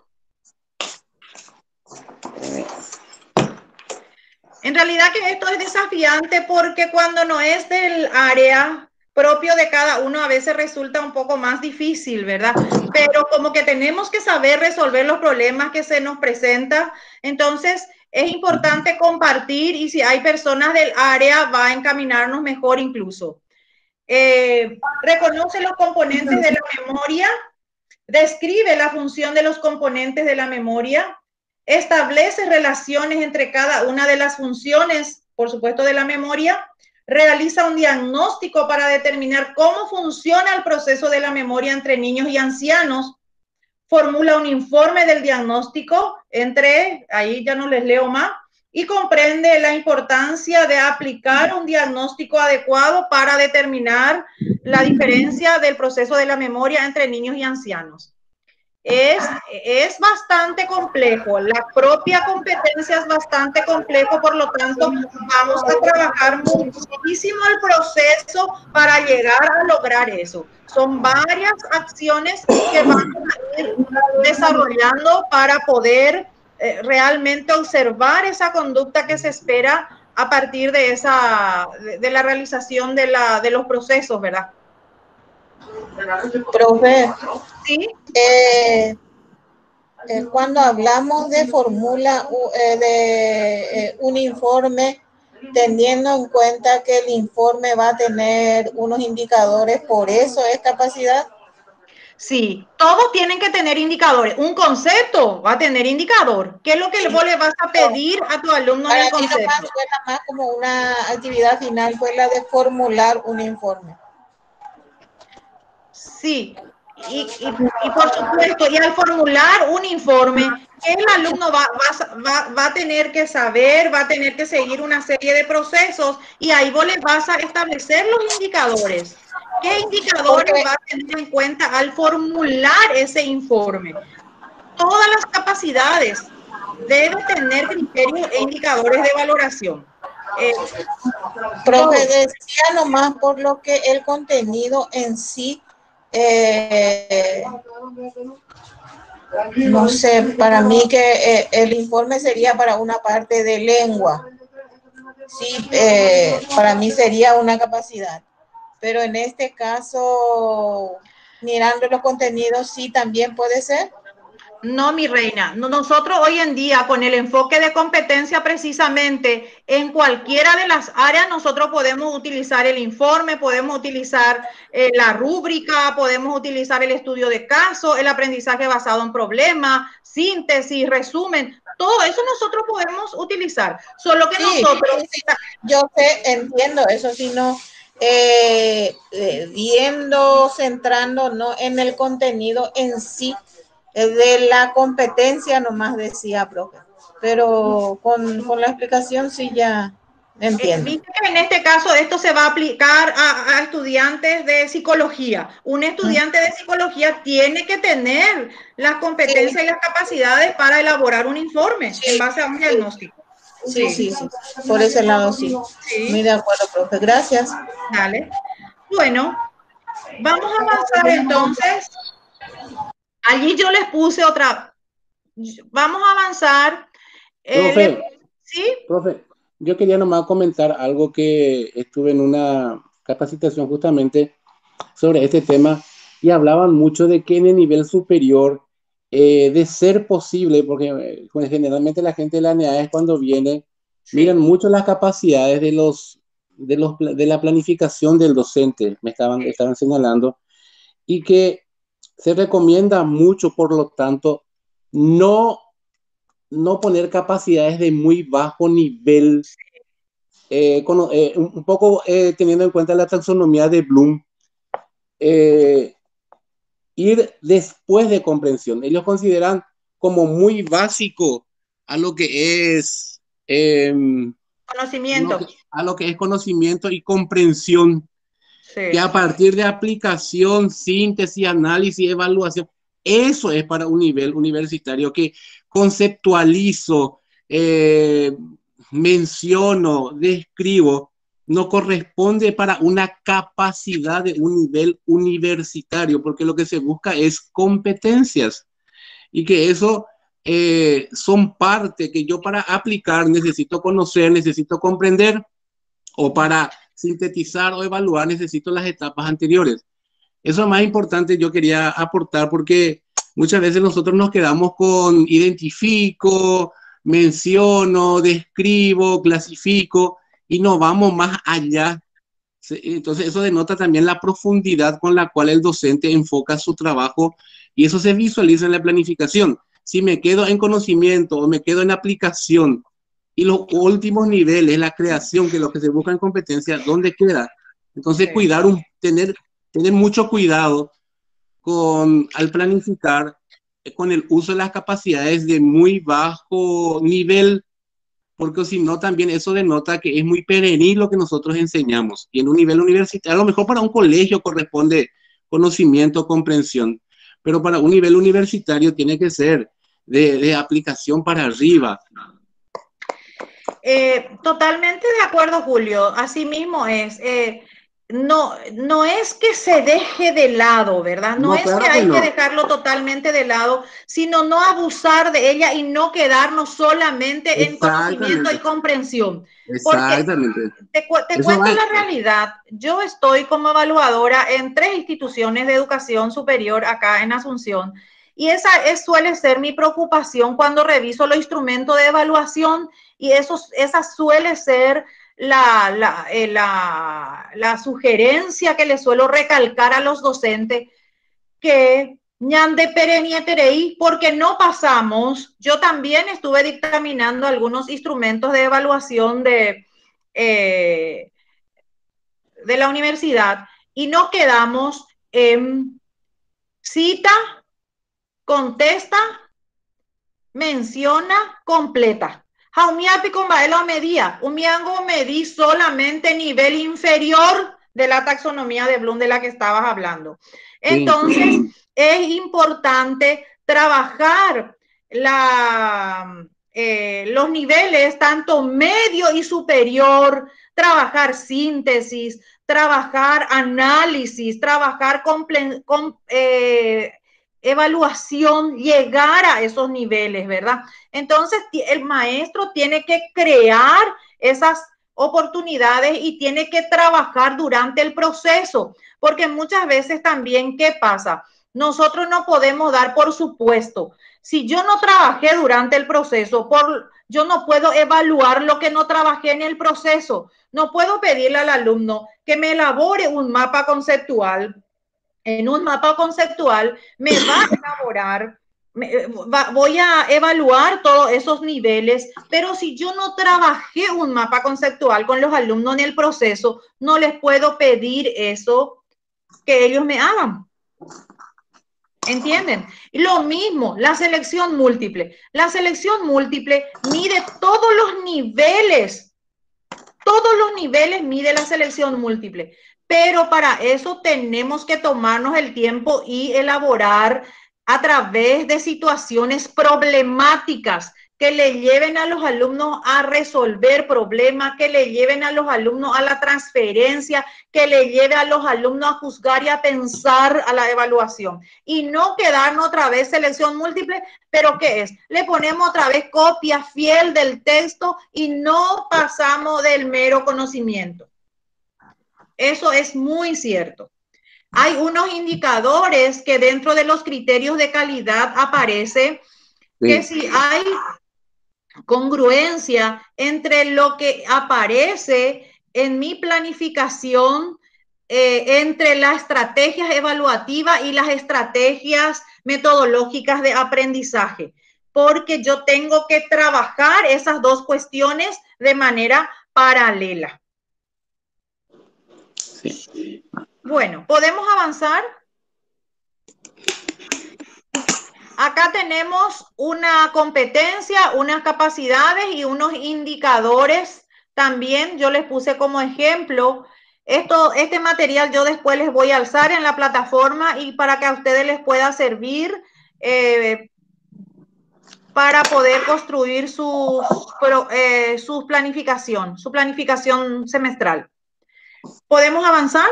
En realidad que esto es desafiante porque cuando no es del área propio de cada uno a veces resulta un poco más difícil, ¿verdad? Pero como que tenemos que saber resolver los problemas que se nos presentan, entonces es importante compartir y si hay personas del área va a encaminarnos mejor incluso. Reconoce los componentes de la memoria, describe la función de los componentes de la memoria, establece relaciones entre cada una de las funciones por supuesto, de la memoria, realiza un diagnóstico para determinar cómo funciona el proceso de la memoria entre niños y ancianos, formula un informe del diagnóstico, ahí ya no les leo más, y comprende la importancia de aplicar un diagnóstico adecuado para determinar la diferencia del proceso de la memoria entre niños y ancianos. Es bastante complejo, la propia competencia es bastante complejo, por lo tanto vamos a trabajar muchísimo el proceso para llegar a lograr eso. Son varias acciones que vamos a ir desarrollando para poder realmente observar esa conducta que se espera a partir de la realización de los procesos, ¿verdad? Profe, ¿sí? Cuando hablamos de fórmula de un informe, teniendo en cuenta que el informe va a tener unos indicadores, ¿por eso es capacidad? Sí, todos tienen que tener indicadores. Un concepto va a tener indicador. ¿Qué es lo que vos le vas a pedir a tu alumno en el concepto? Para mí suena más como una actividad final, fue la de formular un informe. Sí, y por supuesto, y al formular un informe, el alumno va a tener que saber, va a tener que seguir una serie de procesos, y ahí vos le vas a establecer los indicadores. ¿Qué indicadores va a tener en cuenta al formular ese informe? Todas las capacidades deben tener criterios e indicadores de valoración. Profe, decía nomás por lo que el contenido en sí, no sé, para mí que el informe sería para una parte de lengua. Sí, para mí sería una capacidad. Pero en este caso, mirando los contenidos, sí también puede ser. No, mi reina, nosotros hoy en día con el enfoque de competencia precisamente en cualquiera de las áreas nosotros podemos utilizar el informe, podemos utilizar la rúbrica, podemos utilizar el estudio de caso, el aprendizaje basado en problemas, síntesis, resumen, todo eso nosotros podemos utilizar, solo que sí, nosotros... Sí, yo sé, entiendo eso, sino centrando no en el contenido en sí, de la competencia nomás decía, profe, pero con la explicación sí ya entiendo. En este caso esto se va a aplicar a estudiantes de psicología. Un estudiante de psicología tiene que tener las competencias y las capacidades para elaborar un informe en base a un diagnóstico. Sí, por ese lado sí. Muy de acuerdo, profe, gracias. Dale. Bueno, vamos a avanzar entonces. Allí yo les puse otra. Vamos a avanzar. Profe, ¿sí? Profe, yo quería nomás comentar algo que estuve en una capacitación justamente sobre este tema y hablaban mucho de que en el nivel superior, de ser posible, porque generalmente la gente de la NEA es cuando viene, miran mucho las capacidades de la planificación del docente, estaban señalando, y que se recomienda mucho, por lo tanto, no poner capacidades de muy bajo nivel, un poco teniendo en cuenta la taxonomía de Bloom, ir después de comprensión. Ellos consideran como muy básico a lo que es conocimiento. A lo que es conocimiento y comprensión. Sí. Que a partir de aplicación, síntesis, análisis, evaluación, eso es para un nivel universitario que conceptualizo, menciono, describo, no corresponde para una capacidad de un nivel universitario, porque lo que se busca es competencias y que eso son parte que yo para aplicar necesito conocer, necesito comprender, o para sintetizar o evaluar necesito las etapas anteriores. Eso es más importante, yo quería aportar, porque muchas veces nosotros nos quedamos con identifico, menciono, describo, clasifico y no vamos más allá. Entonces eso denota también la profundidad con la cual el docente enfoca su trabajo y eso se visualiza en la planificación. Si me quedo en conocimiento o me quedo en aplicación Y los últimos niveles, la creación, que es lo que se busca en competencia, ¿dónde queda? Entonces, Sí. tener mucho cuidado al planificar con el uso de las capacidades de muy bajo nivel, porque si no también eso denota que es muy perenil lo que nosotros enseñamos. Y en un nivel universitario, a lo mejor para un colegio corresponde conocimiento, comprensión, pero para un nivel universitario tiene que ser de aplicación para arriba. Totalmente de acuerdo, Julio. Así mismo es. No es que se deje de lado, ¿verdad? No No, es que claro que hay que no. dejarlo totalmente de lado, sino no abusar de ella y no quedarnos solamente en conocimiento y Exactamente, comprensión. Porque exactamente. te Eso cuento va. la realidad. Yo estoy como evaluadora en 3 instituciones de educación superior acá en Asunción. Y esa suele ser mi preocupación cuando reviso los instrumentos de evaluación, y esa suele ser la sugerencia que le suelo recalcar a los docentes, que ñande perenieterei, porque no pasamos. Yo también estuve dictaminando algunos instrumentos de evaluación de la universidad y nos quedamos en cita, contesta, menciona, completa. Jaumiapi con baelo medía, un miango medí solamente nivel inferior de la taxonomía de Bloom de la que estabas hablando. Entonces, es importante trabajar los niveles tanto medio y superior, trabajar síntesis, trabajar análisis, trabajar evaluación, llegar a esos niveles, ¿verdad? Entonces, el maestro tiene que crear esas oportunidades y tiene que trabajar durante el proceso, porque muchas veces también, ¿qué pasa? Nosotros no podemos dar por supuesto. Si yo no trabajé durante el proceso, yo no puedo evaluar lo que no trabajé en el proceso. No puedo pedirle al alumno que me elabore un mapa conceptual. En un mapa conceptual me va a elaborar, voy a evaluar todos esos niveles, pero si yo no trabajé un mapa conceptual con los alumnos en el proceso, no les puedo pedir eso que ellos me hagan. ¿Entienden? Lo mismo, la selección múltiple. La selección múltiple mide todos los niveles. Todos los niveles mide la selección múltiple. Pero para eso tenemos que tomarnos el tiempo y elaborar a través de situaciones problemáticas que le lleven a los alumnos a resolver problemas, que le lleven a los alumnos a la transferencia, que le lleve a los alumnos a juzgar y a pensar a la evaluación. Y no quedarnos otra vez selección múltiple, pero ¿qué es? Le ponemos otra vez copia fiel del texto y no pasamos del mero conocimiento. Eso es muy cierto. Hay unos indicadores que dentro de los criterios de calidad aparece que si hay congruencia entre lo que aparece en mi planificación, entre las estrategias evaluativas y las estrategias metodológicas de aprendizaje, porque yo tengo que trabajar esas dos cuestiones de manera paralela. Sí. Bueno, ¿podemos avanzar? Acá tenemos una competencia, unas capacidades y unos indicadores. También yo les puse como ejemplo. Este material yo después les voy a alzar en la plataforma y para que a ustedes les pueda servir para poder construir su planificación semestral. ¿Podemos avanzar?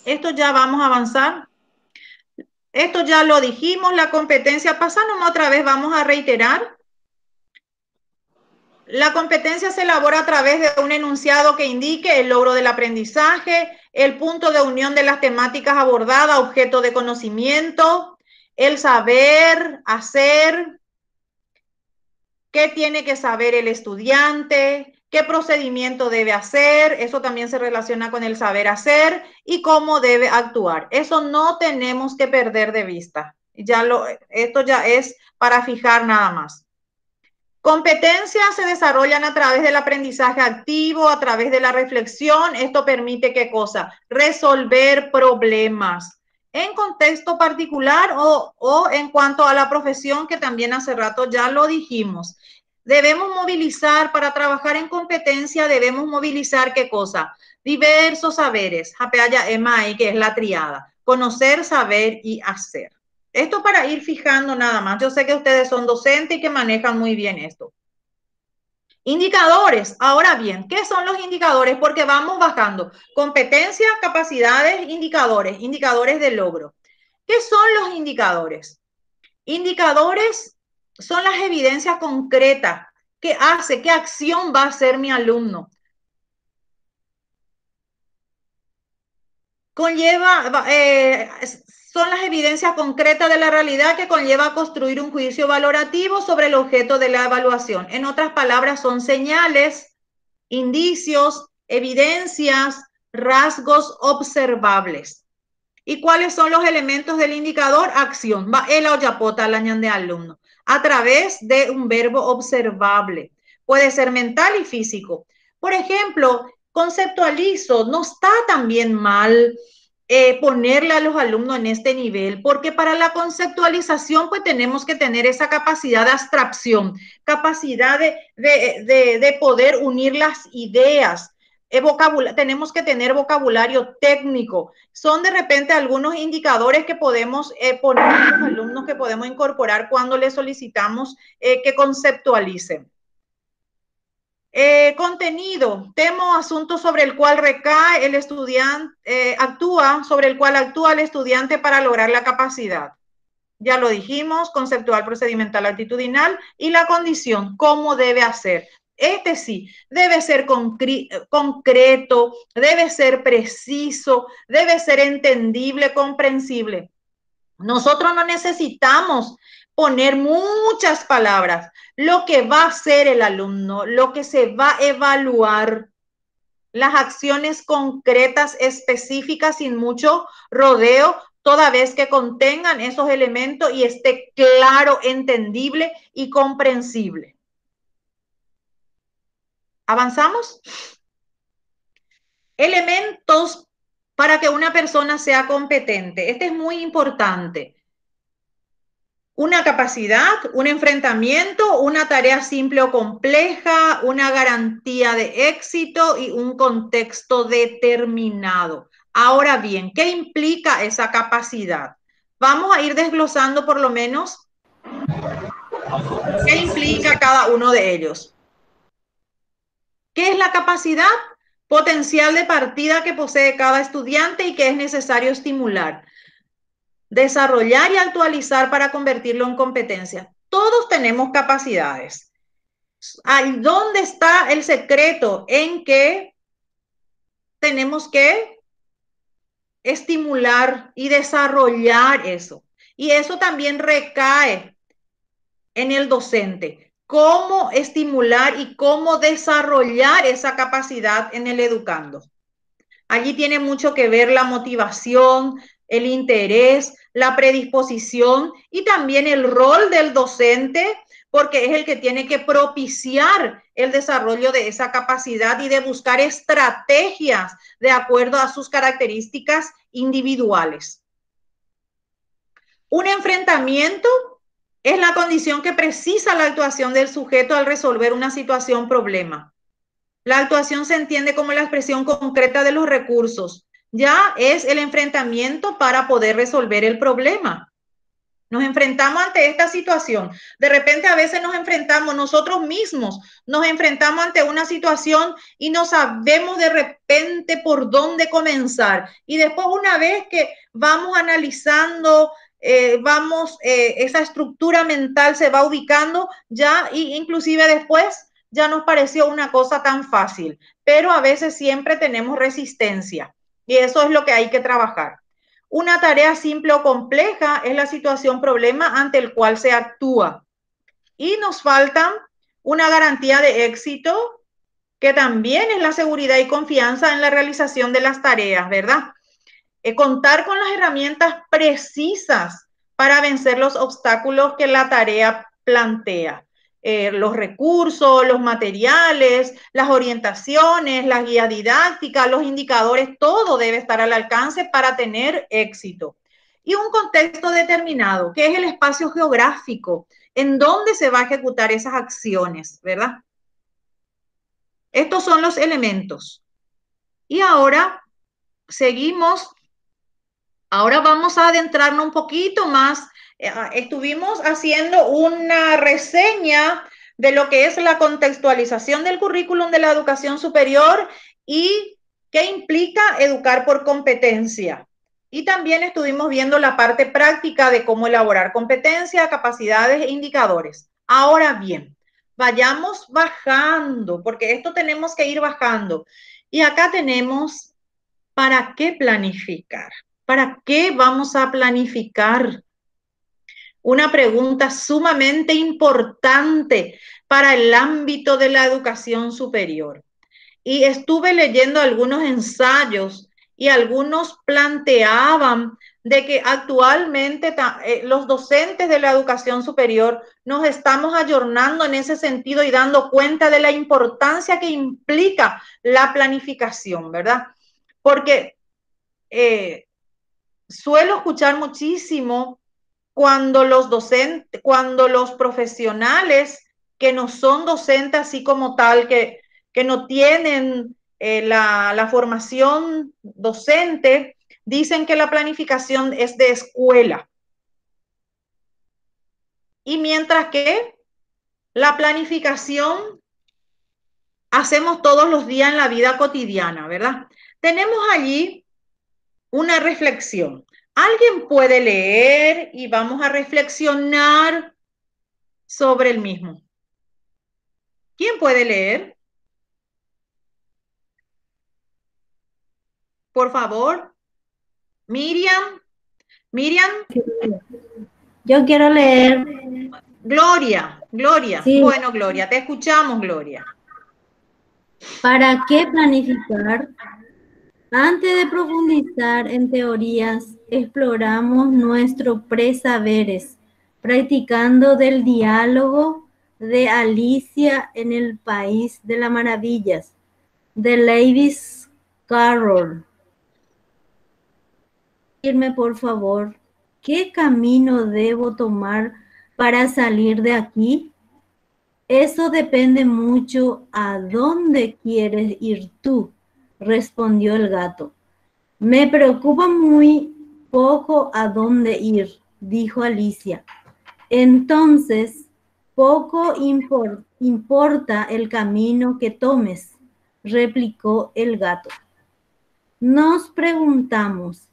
Esto ya vamos a avanzar. Esto ya lo dijimos, la competencia, pasándonos otra vez, vamos a reiterar. La competencia se elabora a través de un enunciado que indique el logro del aprendizaje, el punto de unión de las temáticas abordadas, objeto de conocimiento, el saber, hacer, qué tiene que saber el estudiante, qué procedimiento debe hacer, eso también se relaciona con el saber hacer y cómo debe actuar. Eso no tenemos que perder de vista. Esto ya es para fijar nada más. Competencias se desarrollan a través del aprendizaje activo, a través de la reflexión. Esto permite, ¿qué cosa? Resolver problemas en contexto particular o en cuanto a la profesión, que también hace rato ya lo dijimos. Debemos movilizar, para trabajar en competencia, debemos movilizar, ¿qué cosa? Diversos saberes. Hapeaya EMAI, que es la triada. Conocer, saber y hacer. Esto para ir fijando nada más. Yo sé que ustedes son docentes y que manejan muy bien esto. Indicadores. Ahora bien, ¿qué son los indicadores? Porque vamos bajando. Competencias, capacidades, indicadores. Indicadores de logro. ¿Qué son los indicadores? Indicadores son las evidencias concretas que hace, qué acción va a hacer mi alumno. Son las evidencias concretas de la realidad que conlleva a construir un juicio valorativo sobre el objeto de la evaluación. En otras palabras, son señales, indicios, evidencias, rasgos observables. ¿Y cuáles son los elementos del indicador? Acción. Va el oyapota la ñan de alumno. A través de un verbo observable. Puede ser mental y físico. Por ejemplo, conceptualizo. No está también mal ponerle a los alumnos en este nivel, porque para la conceptualización pues tenemos que tener esa capacidad de abstracción, capacidad de poder unir las ideas. Tenemos que tener vocabulario técnico. Son de repente algunos indicadores que podemos poner a los alumnos, que podemos incorporar cuando les solicitamos que conceptualicen. Contenido, tema o asunto sobre el cual recae el estudiante, sobre el cual actúa el estudiante para lograr la capacidad. Ya lo dijimos, conceptual, procedimental, actitudinal, y la condición, cómo debe hacer. Este sí, debe ser concreto, debe ser preciso, debe ser entendible, comprensible. Nosotros no necesitamos poner muchas palabras. Lo que va a hacer el alumno, lo que se va a evaluar, las acciones concretas, específicas, sin mucho rodeo, toda vez que contengan esos elementos y esté claro, entendible y comprensible. ¿Avanzamos? Elementos para que una persona sea competente. Este es muy importante. Una capacidad, un enfrentamiento, una tarea simple o compleja, una garantía de éxito y un contexto determinado. Ahora bien, ¿qué implica esa capacidad? Vamos a ir desglosando por lo menos qué implica cada uno de ellos. ¿Qué es la capacidad? Potencial de partida que posee cada estudiante y que es necesario estimular, desarrollar y actualizar para convertirlo en competencia. Todos tenemos capacidades. ¿Dónde está el secreto? En que tenemos que estimular y desarrollar eso. Y eso también recae en el docente. Cómo estimular y cómo desarrollar esa capacidad en el educando. Allí tiene mucho que ver la motivación, el interés, la predisposición y también el rol del docente, porque es el que tiene que propiciar el desarrollo de esa capacidad y de buscar estrategias de acuerdo a sus características individuales. Un enfrentamiento es la condición que precisa la actuación del sujeto al resolver una situación problema. La actuación se entiende como la expresión concreta de los recursos. Ya es el enfrentamiento para poder resolver el problema. Nos enfrentamos ante esta situación. De repente a veces nos enfrentamos nosotros mismos, nos enfrentamos ante una situación y no sabemos de repente por dónde comenzar. Y después, una vez que vamos analizando, esa estructura mental se va ubicando ya, y inclusive después ya nos pareció una cosa tan fácil, pero a veces siempre tenemos resistencia y eso es lo que hay que trabajar. Una tarea simple o compleja es la situación problema ante el cual se actúa. Y nos falta una garantía de éxito, que también es la seguridad y confianza en la realización de las tareas, ¿verdad? Contar con las herramientas precisas para vencer los obstáculos que la tarea plantea. los recursos, los materiales, las orientaciones, las guías didácticas, los indicadores, todo debe estar al alcance para tener éxito. Y un contexto determinado, que es el espacio geográfico, en donde se va a ejecutar esas acciones, ¿verdad? Estos son los elementos. Y ahora seguimos. Ahora vamos a adentrarnos un poquito más. Estuvimos haciendo una reseña de lo que es la contextualización del currículum de la educación superior y qué implica educar por competencia. Y también estuvimos viendo la parte práctica de cómo elaborar competencia, capacidades e indicadores. Ahora bien, vayamos bajando, porque esto tenemos que ir bajando. Y acá tenemos, ¿para qué planificar? ¿Para qué vamos a planificar? Una pregunta sumamente importante para el ámbito de la educación superior. Y estuve leyendo algunos ensayos y algunos planteaban de que actualmente los docentes de la educación superior nos estamos ayornando en ese sentido y dando cuenta de la importancia que implica la planificación, ¿verdad? Porque suelo escuchar muchísimo cuando los docentes, cuando los profesionales que no son docentes así como tal, que no tienen la formación docente, dicen que la planificación es de escuela. Y mientras que la planificación hacemos todos los días en la vida cotidiana, ¿verdad? Tenemos allí una reflexión. Alguien puede leer y vamos a reflexionar sobre el mismo. ¿Quién puede leer? Por favor. Miriam. Miriam. Yo quiero leer. Gloria. Gloria. Sí. Bueno, Gloria, te escuchamos, Gloria. ¿Para qué planificar? Antes de profundizar en teorías, exploramos nuestros presaberes, practicando del diálogo de Alicia en el País de las Maravillas, de Lewis Carroll. Dime, por favor, ¿qué camino debo tomar para salir de aquí? Eso depende mucho a dónde quieres ir tú, respondió el gato. Me preocupa muy poco a dónde ir, dijo Alicia. Entonces, poco importa el camino que tomes, replicó el gato. Nos preguntamos,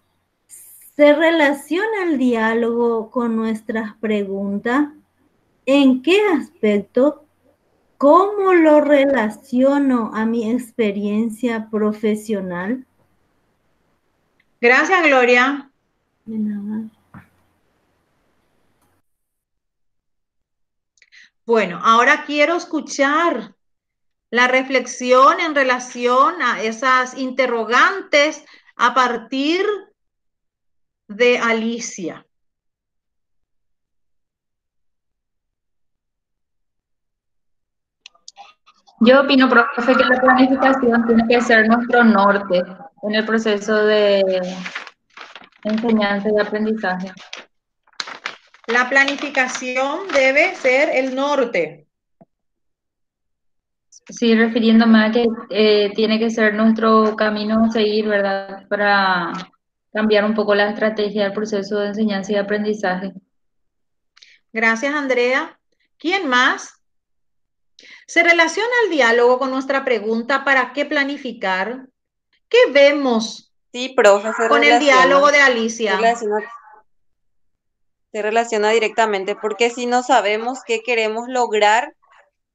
¿se relaciona el diálogo con nuestras preguntas? ¿En qué aspecto? ¿Cómo lo relaciono a mi experiencia profesional? Gracias, Gloria. De nada. Bueno, ahora quiero escuchar la reflexión en relación a esas interrogantes a partir de Alicia. Yo opino, profe, que la planificación tiene que ser nuestro norte en el proceso de enseñanza y aprendizaje. La planificación debe ser el norte. Sí, refiriéndome a que tiene que ser nuestro camino a seguir, ¿verdad? Para cambiar un poco la estrategia del proceso de enseñanza y aprendizaje. Gracias, Andrea. ¿Quién más? ¿Se relaciona el diálogo con nuestra pregunta para qué planificar? ¿Qué vemos Sí, profe, con el diálogo de Alicia? Se relaciona directamente, porque si no sabemos qué queremos lograr,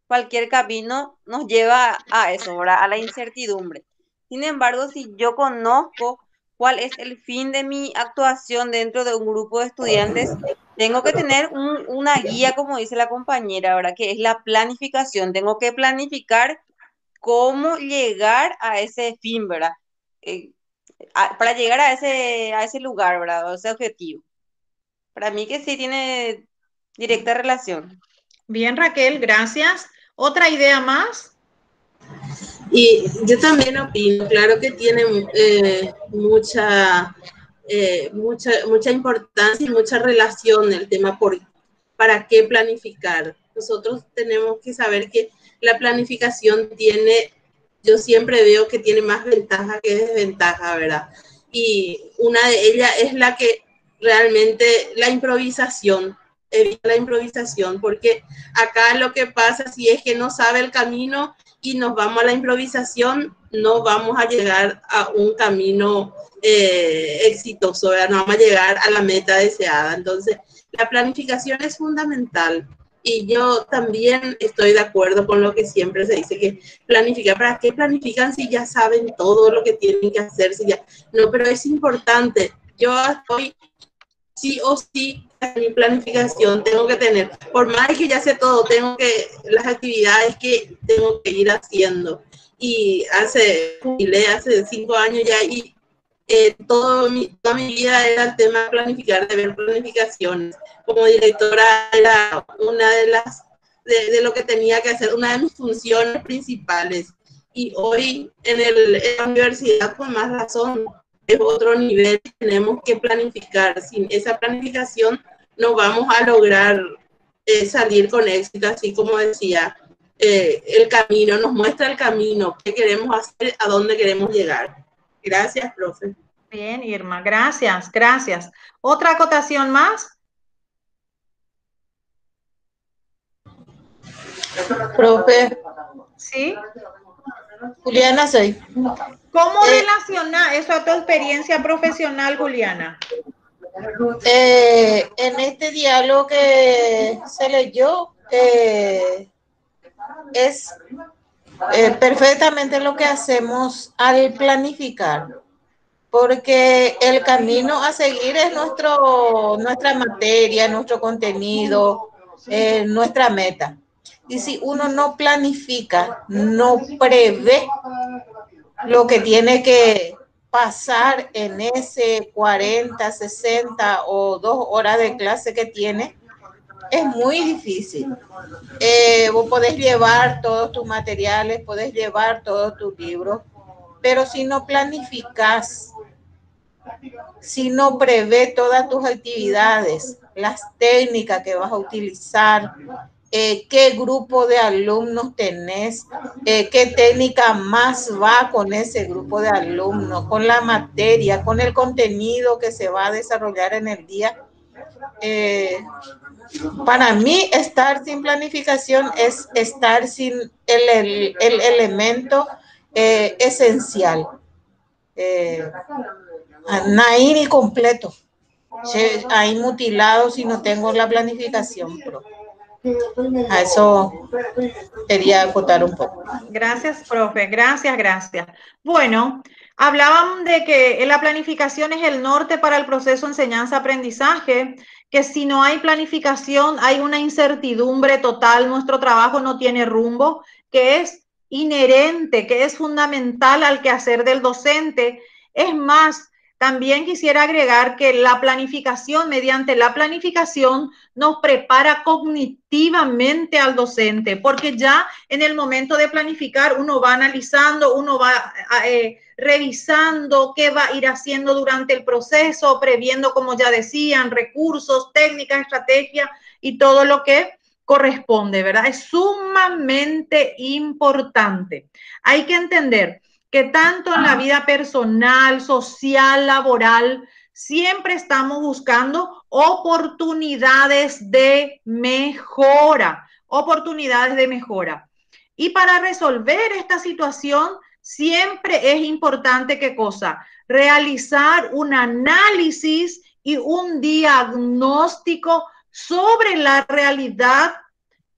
cualquier camino nos lleva a eso, ¿verdad? A la incertidumbre. Sin embargo, si yo conozco cuál es el fin de mi actuación dentro de un grupo de estudiantes, tengo que tener una guía, como dice la compañera, ¿verdad? Que es la planificación. Tengo que planificar cómo llegar a ese fin, ¿verdad? Para llegar a ese lugar, ¿verdad? A ese objetivo. Para mí que sí tiene directa relación. Bien, Raquel, gracias. ¿Otra idea más? Y yo también opino, claro que tiene mucha importancia y mucha relación el tema para qué planificar. Nosotros tenemos que saber que la planificación tiene, yo siempre veo que tiene más ventaja que desventaja, ¿verdad? Y una de ellas es la que realmente la improvisación, evita la improvisación, porque acá lo que pasa si es que no sabe el camino y nos vamos a la improvisación, no vamos a llegar a un camino exitoso, ¿verdad? No vamos a llegar a la meta deseada. Entonces, la planificación es fundamental. Y yo también estoy de acuerdo con lo que siempre se dice, que planificar. ¿Para qué planifican si ya saben todo lo que tienen que hacer? Si ya... No, pero es importante. Yo estoy sí o sí en mi planificación tengo que tener, por más que ya sé todo, tengo que, las actividades que tengo que ir haciendo. Y hace 5 años ya, y toda mi vida era el tema de planificar, de ver planificaciones. Como directora era una de las, de lo que tenía que hacer, una de mis funciones principales. Y hoy en la universidad, con más razón, es otro nivel, tenemos que planificar. Sin esa planificación no vamos a lograr salir con éxito, así como decía, el camino, nos muestra el camino, qué queremos hacer, a dónde queremos llegar. Gracias, profe. Bien, Irma, gracias, gracias. ¿Otra acotación más? Profe. ¿Sí? Juliana soy. ¿Cómo relaciona eso a tu experiencia profesional, Juliana? En este diálogo que se leyó, es perfectamente lo que hacemos al planificar, porque el camino a seguir es nuestra materia, nuestro contenido, nuestra meta. Y si uno no planifica, no prevé lo que tiene que pasar en ese 40, 60 o 2 horas de clase que tiene, es muy difícil. Vos podés llevar todos tus materiales, podés llevar todos tus libros, pero si no planificas, si no prevé todas tus actividades, las técnicas que vas a utilizar, qué grupo de alumnos tenés, qué técnica más va con ese grupo de alumnos, con la materia, con el contenido que se va a desarrollar en el día. Para mí, estar sin planificación es estar sin el elemento esencial. Nair y completo. Hay mutilado si no tengo la planificación, pero a eso quería acotar un poco. Gracias, profe. Gracias, gracias. Bueno, hablaban de que la planificación es el norte para el proceso enseñanza-aprendizaje, que si no hay planificación hay una incertidumbre total, nuestro trabajo no tiene rumbo, que es inherente, que es fundamental al quehacer del docente. Es más, también quisiera agregar que la planificación, mediante la planificación, nos prepara cognitivamente al docente, porque ya en el momento de planificar uno va analizando, uno va revisando qué va a ir haciendo durante el proceso, previendo, como ya decían, recursos, técnicas, estrategias y todo lo que corresponde, ¿verdad? Es sumamente importante. Hay que entender que tanto en la vida personal, social, laboral, siempre estamos buscando oportunidades de mejora, oportunidades de mejora. Y para resolver esta situación, siempre es importante, ¿qué cosa? Realizar un análisis y un diagnóstico sobre la realidad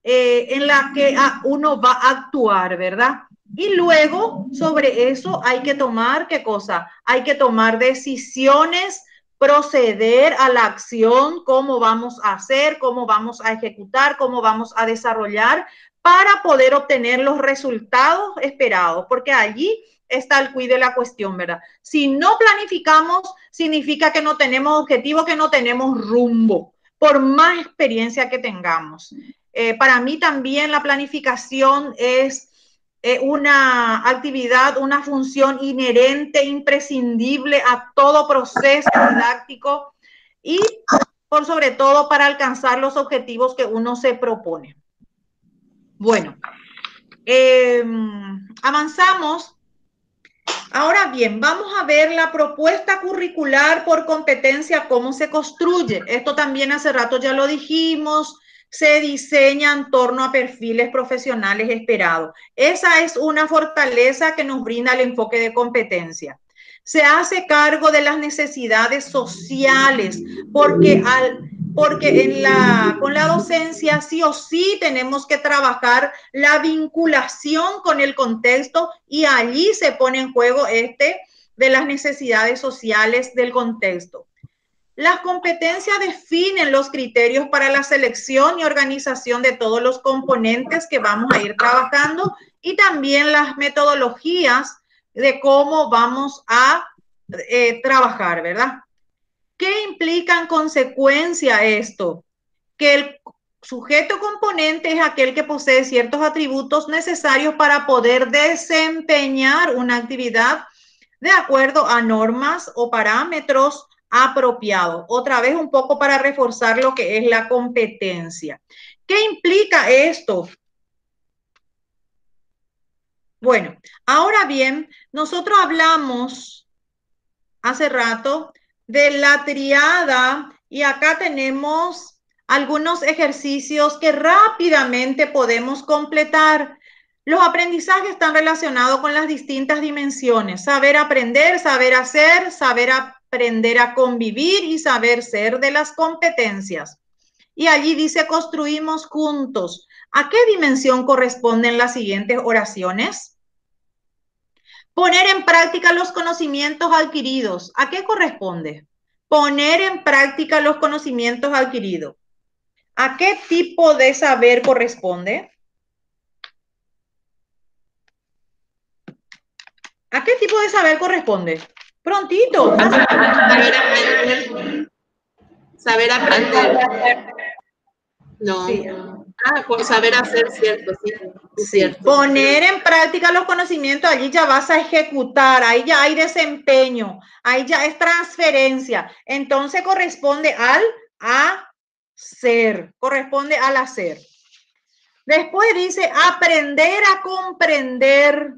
en la que uno va a actuar, ¿verdad? Y luego, sobre eso, hay que tomar, ¿qué cosa? Hay que tomar decisiones, proceder a la acción, cómo vamos a hacer, cómo vamos a ejecutar, cómo vamos a desarrollar para poder obtener los resultados esperados, porque allí está el quid de la cuestión, ¿verdad? Si no planificamos, significa que no tenemos objetivo, que no tenemos rumbo, por más experiencia que tengamos. Para mí también la planificación es una actividad, una función inherente, imprescindible a todo proceso didáctico y por sobre todo para alcanzar los objetivos que uno se propone. Bueno, avanzamos. Ahora bien, vamos a ver la propuesta curricular por competencia, cómo se construye. Esto también hace rato ya lo dijimos, se diseña en torno a perfiles profesionales esperados. Esa es una fortaleza que nos brinda el enfoque de competencia. Se hace cargo de las necesidades sociales, porque con la docencia sí o sí tenemos que trabajar la vinculación con el contexto y allí se pone en juego de las necesidades sociales del contexto. Las competencias definen los criterios para la selección y organización de todos los componentes que vamos a ir trabajando y también las metodologías de cómo vamos a trabajar, ¿verdad? ¿Qué implica en consecuencia esto? Que el sujeto componente es aquel que posee ciertos atributos necesarios para poder desempeñar una actividad de acuerdo a normas o parámetros apropiados. Otra vez un poco para reforzar lo que es la competencia. ¿Qué implica esto? Bueno, ahora bien, nosotros hablamos hace rato de la triada y acá tenemos algunos ejercicios que rápidamente podemos completar. Los aprendizajes están relacionados con las distintas dimensiones: saber aprender, saber hacer, saber aprender a convivir y saber ser de las competencias. Y allí dice construimos juntos. ¿A qué dimensión corresponden las siguientes oraciones? Poner en práctica los conocimientos adquiridos. ¿A qué corresponde? Poner en práctica los conocimientos adquiridos. ¿A qué tipo de saber corresponde? ¿A qué tipo de saber corresponde? Prontito. Saber aprender. No. Sí. Con saber hacer, cierto, sí. Cierto. Poner en práctica los conocimientos, allí ya vas a ejecutar, ahí ya hay desempeño, ahí ya es transferencia. Entonces corresponde al hacer, corresponde al hacer. Después dice aprender a comprender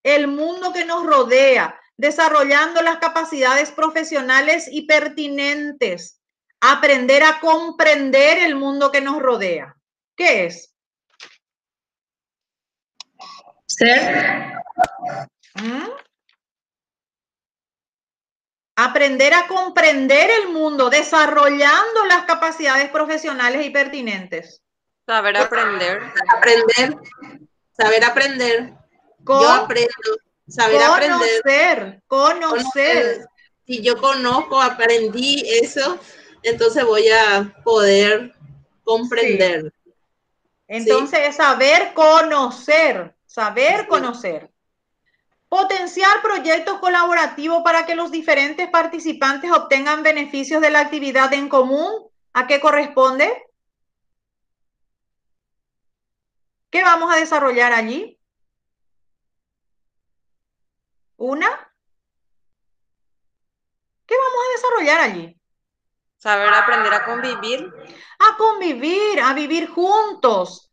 el mundo que nos rodea, desarrollando las capacidades profesionales y pertinentes. Aprender a comprender el mundo que nos rodea. ¿Qué es? Ser. Aprender a comprender el mundo, desarrollando las capacidades profesionales y pertinentes. Saber aprender. Saber aprender. Yo aprendo. Saber aprender. Conocer. Si yo conozco, aprendí eso, entonces voy a poder comprender. Sí. Entonces es saber conocer. Saber conocer. Potenciar proyectos colaborativos para que los diferentes participantes obtengan beneficios de la actividad en común. ¿A qué corresponde? ¿Qué vamos a desarrollar allí? ¿Qué vamos a desarrollar allí? Saber aprender a convivir. A convivir, a vivir juntos.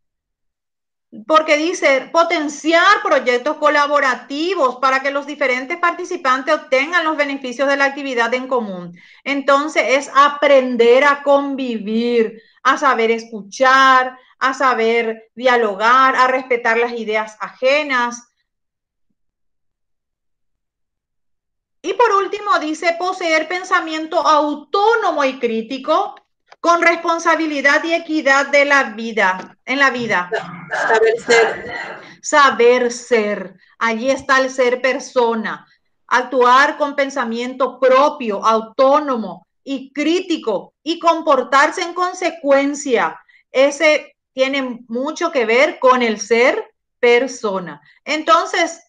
Porque dice potenciar proyectos colaborativos para que los diferentes participantes obtengan los beneficios de la actividad en común. Entonces es aprender a convivir, a saber escuchar, a saber dialogar, a respetar las ideas ajenas. Y por último dice poseer pensamiento autónomo y crítico con responsabilidad y equidad de la vida, en la vida. Saber ser. Saber ser. Allí está el ser persona. Actuar con pensamiento propio, autónomo y crítico y comportarse en consecuencia. Ese tiene mucho que ver con el ser persona. Entonces,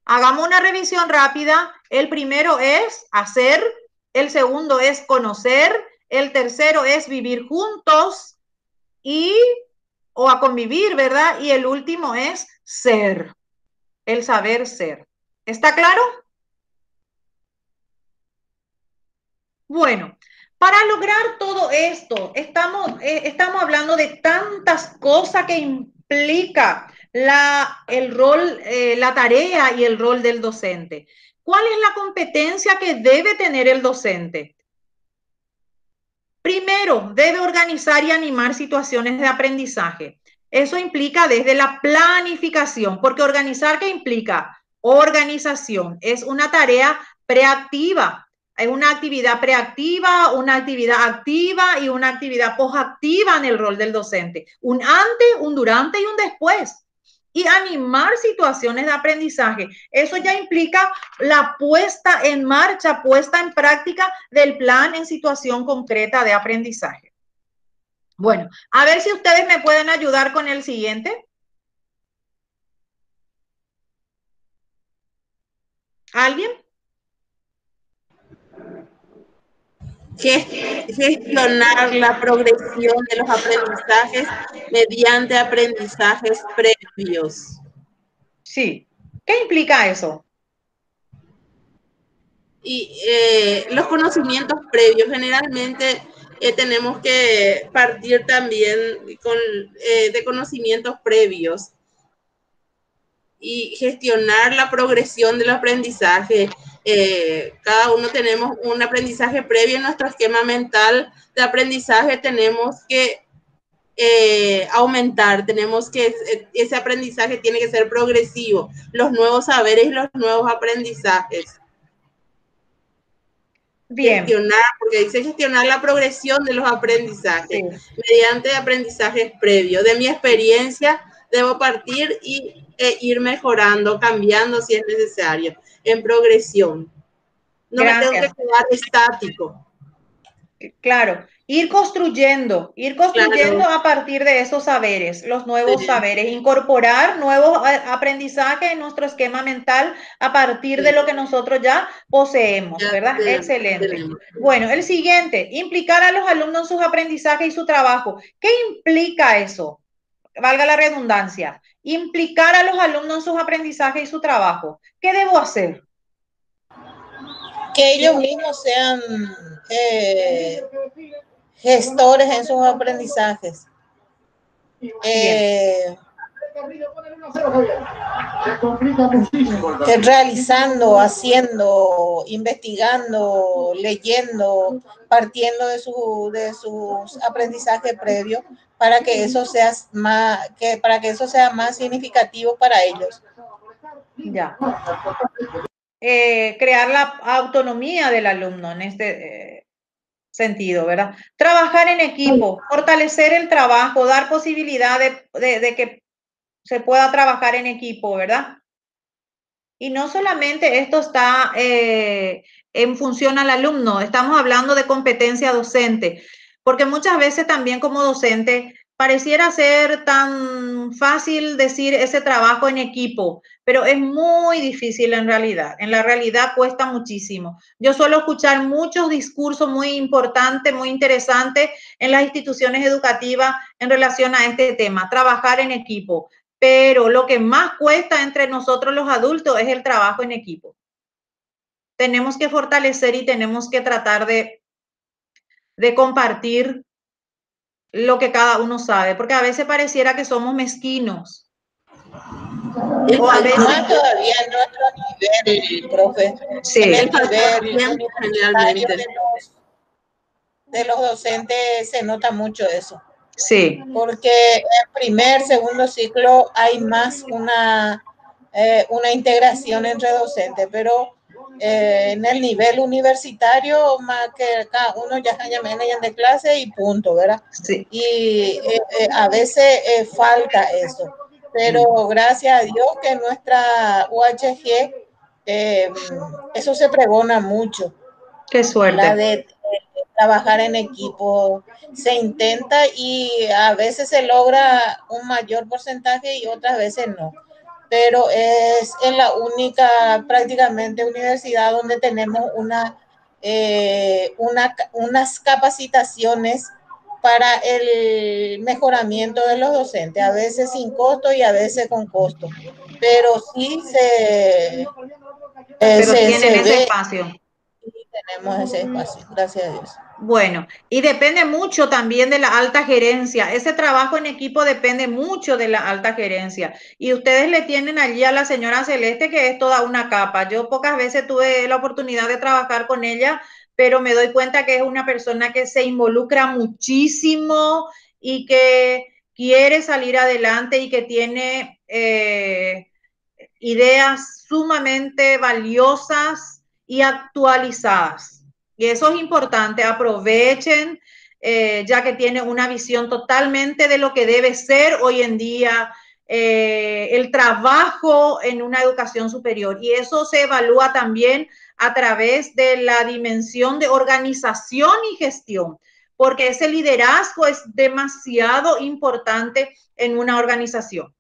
hagamos una revisión rápida. El primero es hacer, el segundo es conocer, el tercero es vivir juntos y o a convivir, ¿verdad? Y el último es ser, el saber ser. ¿Está claro? Bueno, para lograr todo esto, estamos hablando de tantas cosas que implica el rol, la tarea y el rol del docente. ¿Cuál es la competencia que debe tener el docente? Primero, debe organizar y animar situaciones de aprendizaje. Eso implica desde la planificación, porque organizar, ¿qué implica? Organización. Es una tarea preactiva. Hay una actividad preactiva, una actividad activa y una actividad posactiva en el rol del docente. Un antes, un durante y un después. Y animar situaciones de aprendizaje. Eso ya implica la puesta en marcha, puesta en práctica del plan en situación concreta de aprendizaje. Bueno, a ver si ustedes me pueden ayudar con el siguiente. ¿Alguien? Gestionar la progresión de los aprendizajes mediante aprendizajes previos. Sí. ¿Qué implica eso? Y los conocimientos previos, generalmente tenemos que partir también de conocimientos previos y gestionar la progresión del aprendizaje. Cada uno tenemos un aprendizaje previo en nuestro esquema mental de aprendizaje, tenemos que aumentar, tenemos que, ese aprendizaje tiene que ser progresivo, los nuevos saberes y los nuevos aprendizajes. Bien. Porque dice gestionar la progresión de los aprendizajes, sí, mediante aprendizajes previos. De mi experiencia, debo partir y ir mejorando, cambiando si es necesario, en progresión. No Gracias. me tengo que quedar estático. Claro, ir construyendo Claro. a partir de esos saberes, los nuevos Sí. saberes, incorporar nuevos aprendizajes en nuestro esquema mental a partir de lo que nosotros ya poseemos, Ya ¿verdad? tenemos, Excelente. tenemos. Bueno, el siguiente, implicar a los alumnos en sus aprendizajes y su trabajo. ¿Qué implica eso? Valga la redundancia. Implicar a los alumnos en sus aprendizajes y su trabajo. ¿Qué debo hacer? Que ellos mismos sean gestores en sus aprendizajes. Realizando, haciendo, investigando, leyendo, partiendo de sus aprendizajes previos para que eso sea más significativo para ellos. Ya. Crear la autonomía del alumno en este sentido, ¿verdad? Trabajar en equipo, fortalecer el trabajo, dar posibilidad de que se pueda trabajar en equipo, ¿verdad? Y no solamente esto está en función al alumno, estamos hablando de competencia docente, porque muchas veces también como docente pareciera ser tan fácil decir ese trabajo en equipo, pero es muy difícil en realidad. En la realidad cuesta muchísimo. Yo suelo escuchar muchos discursos muy importantes, muy interesantes en las instituciones educativas en relación a este tema, trabajar en equipo. Pero lo que más cuesta entre nosotros los adultos es el trabajo en equipo. Tenemos que fortalecer y tenemos que tratar de compartir lo que cada uno sabe, porque a veces pareciera que somos mezquinos. O a veces más todavía en nuestro nivel, profe. Sí. En el nivel generalmente de los docentes se nota mucho eso. Sí. Porque en primer, segundo ciclo hay más una integración entre docentes, pero en el nivel universitario, más que cada uno ya en de clase y punto, ¿verdad? Sí. Y a veces falta eso, pero gracias a Dios que en nuestra UHG eso se pregona mucho. Qué suerte. La de trabajar en equipo se intenta y a veces se logra un mayor porcentaje y otras veces no, pero es en la única prácticamente universidad donde tenemos unas capacitaciones para el mejoramiento de los docentes, a veces sin costo y a veces con costo, pero sí Pero tienen se ese ve espacio. y tenemos ese espacio, gracias a Dios. Bueno, y depende mucho también de la alta gerencia. Ese trabajo en equipo depende mucho de la alta gerencia. Y ustedes le tienen allí a la señora Celeste, que es toda una capa. Yo pocas veces tuve la oportunidad de trabajar con ella, pero me doy cuenta que es una persona que se involucra muchísimo y que quiere salir adelante y que tiene ideas sumamente valiosas y actualizadas. Y eso es importante, aprovechen, ya que tiene una visión totalmente de lo que debe ser hoy en día el trabajo en una educación superior. Y eso se evalúa también a través de la dimensión de organización y gestión, porque ese liderazgo es demasiado importante en una organización.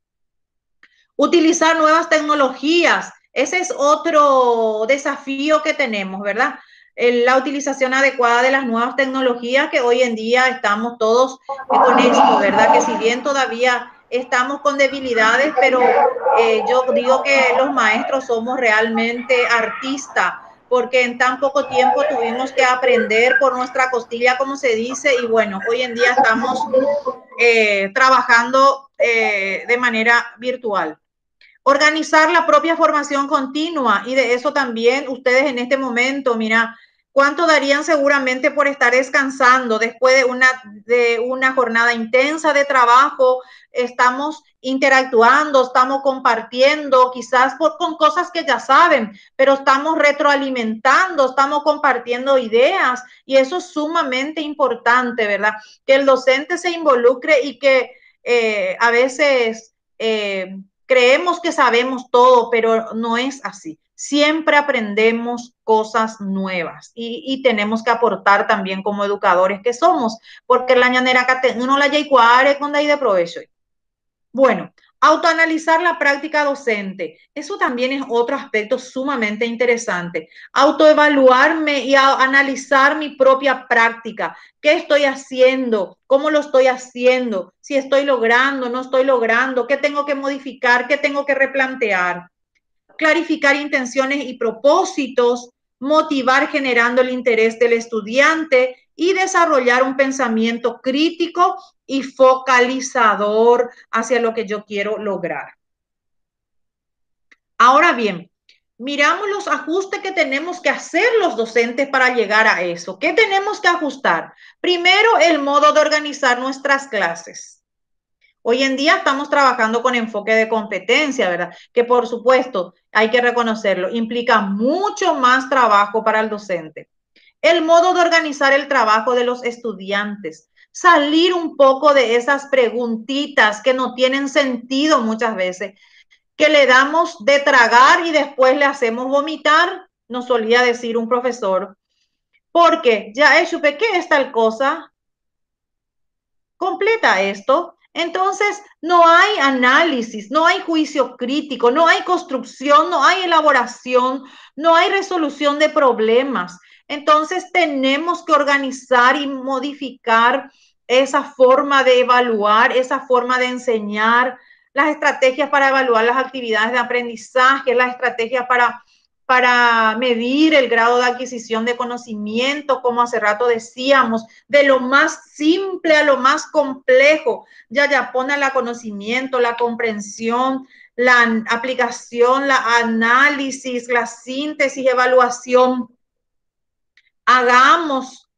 Utilizar nuevas tecnologías, ese es otro desafío que tenemos, ¿verdad? La utilización adecuada de las nuevas tecnologías, que hoy en día estamos todos con esto, ¿verdad? Que si bien todavía estamos con debilidades, pero yo digo que los maestros somos realmente artistas, porque en tan poco tiempo tuvimos que aprender por nuestra costilla, como se dice, y bueno, hoy en día estamos trabajando de manera virtual. Organizar la propia formación continua, y de eso también ustedes en este momento, mira, ¿cuánto darían seguramente por estar descansando después de una jornada intensa de trabajo? Estamos interactuando, estamos compartiendo, quizás con cosas que ya saben, pero estamos retroalimentando, estamos compartiendo ideas, y eso es sumamente importante, ¿verdad? Que el docente se involucre y que a veces creemos que sabemos todo, pero no es así. Siempre aprendemos cosas nuevas y tenemos que aportar también como educadores que somos, porque la ñanera que uno la lleva con de provecho. Bueno, autoanalizar la práctica docente. Eso también es otro aspecto sumamente interesante. Autoevaluarme y analizar mi propia práctica. ¿Qué estoy haciendo? ¿Cómo lo estoy haciendo? Si estoy logrando, no estoy logrando. ¿Qué tengo que modificar? ¿Qué tengo que replantear? Clarificar intenciones y propósitos. Motivar generando el interés del estudiante y desarrollar un pensamiento crítico y focalizador hacia lo que yo quiero lograr. Ahora bien, miramos los ajustes que tenemos que hacer los docentes para llegar a eso. ¿Qué tenemos que ajustar? Primero, el modo de organizar nuestras clases. Hoy en día estamos trabajando con enfoque de competencia, ¿verdad? Que por supuesto, hay que reconocerlo, implica mucho más trabajo para el docente. El modo de organizar el trabajo de los estudiantes, salir un poco de esas preguntitas que no tienen sentido muchas veces, que le damos de tragar y después le hacemos vomitar, nos solía decir un profesor, porque ya he supe qué es tal cosa, completa esto. Entonces, no hay análisis, no hay juicio crítico, no hay construcción, no hay elaboración, no hay resolución de problemas. Entonces, tenemos que organizar y modificar esa forma de evaluar, esa forma de enseñar, las estrategias para evaluar las actividades de aprendizaje, las estrategias para medir el grado de adquisición de conocimiento, como hace rato decíamos, de lo más simple a lo más complejo. Ya pone el conocimiento, la comprensión, la aplicación, la análisis, la síntesis, evaluación. Hagamos,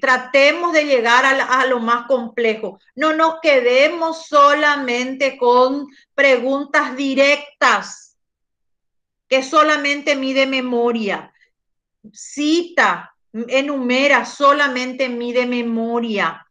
tratemos de llegar a lo más complejo. No nos quedemos solamente con preguntas directas que solamente mide memoria, cita, enumera, solamente mide memoria.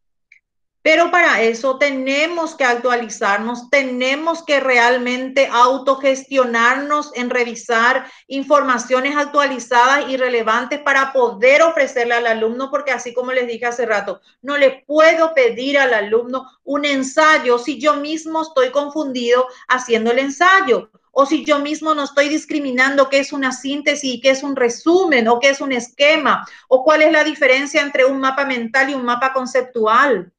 Pero para eso tenemos que actualizarnos, tenemos que realmente autogestionarnos en revisar informaciones actualizadas y relevantes para poder ofrecerle al alumno, porque así como les dije hace rato, no le puedo pedir al alumno un ensayo si yo mismo estoy confundido haciendo el ensayo, o si yo mismo no estoy discriminando qué es una síntesis, qué es un resumen, o qué es un esquema, o cuál es la diferencia entre un mapa mental y un mapa conceptual.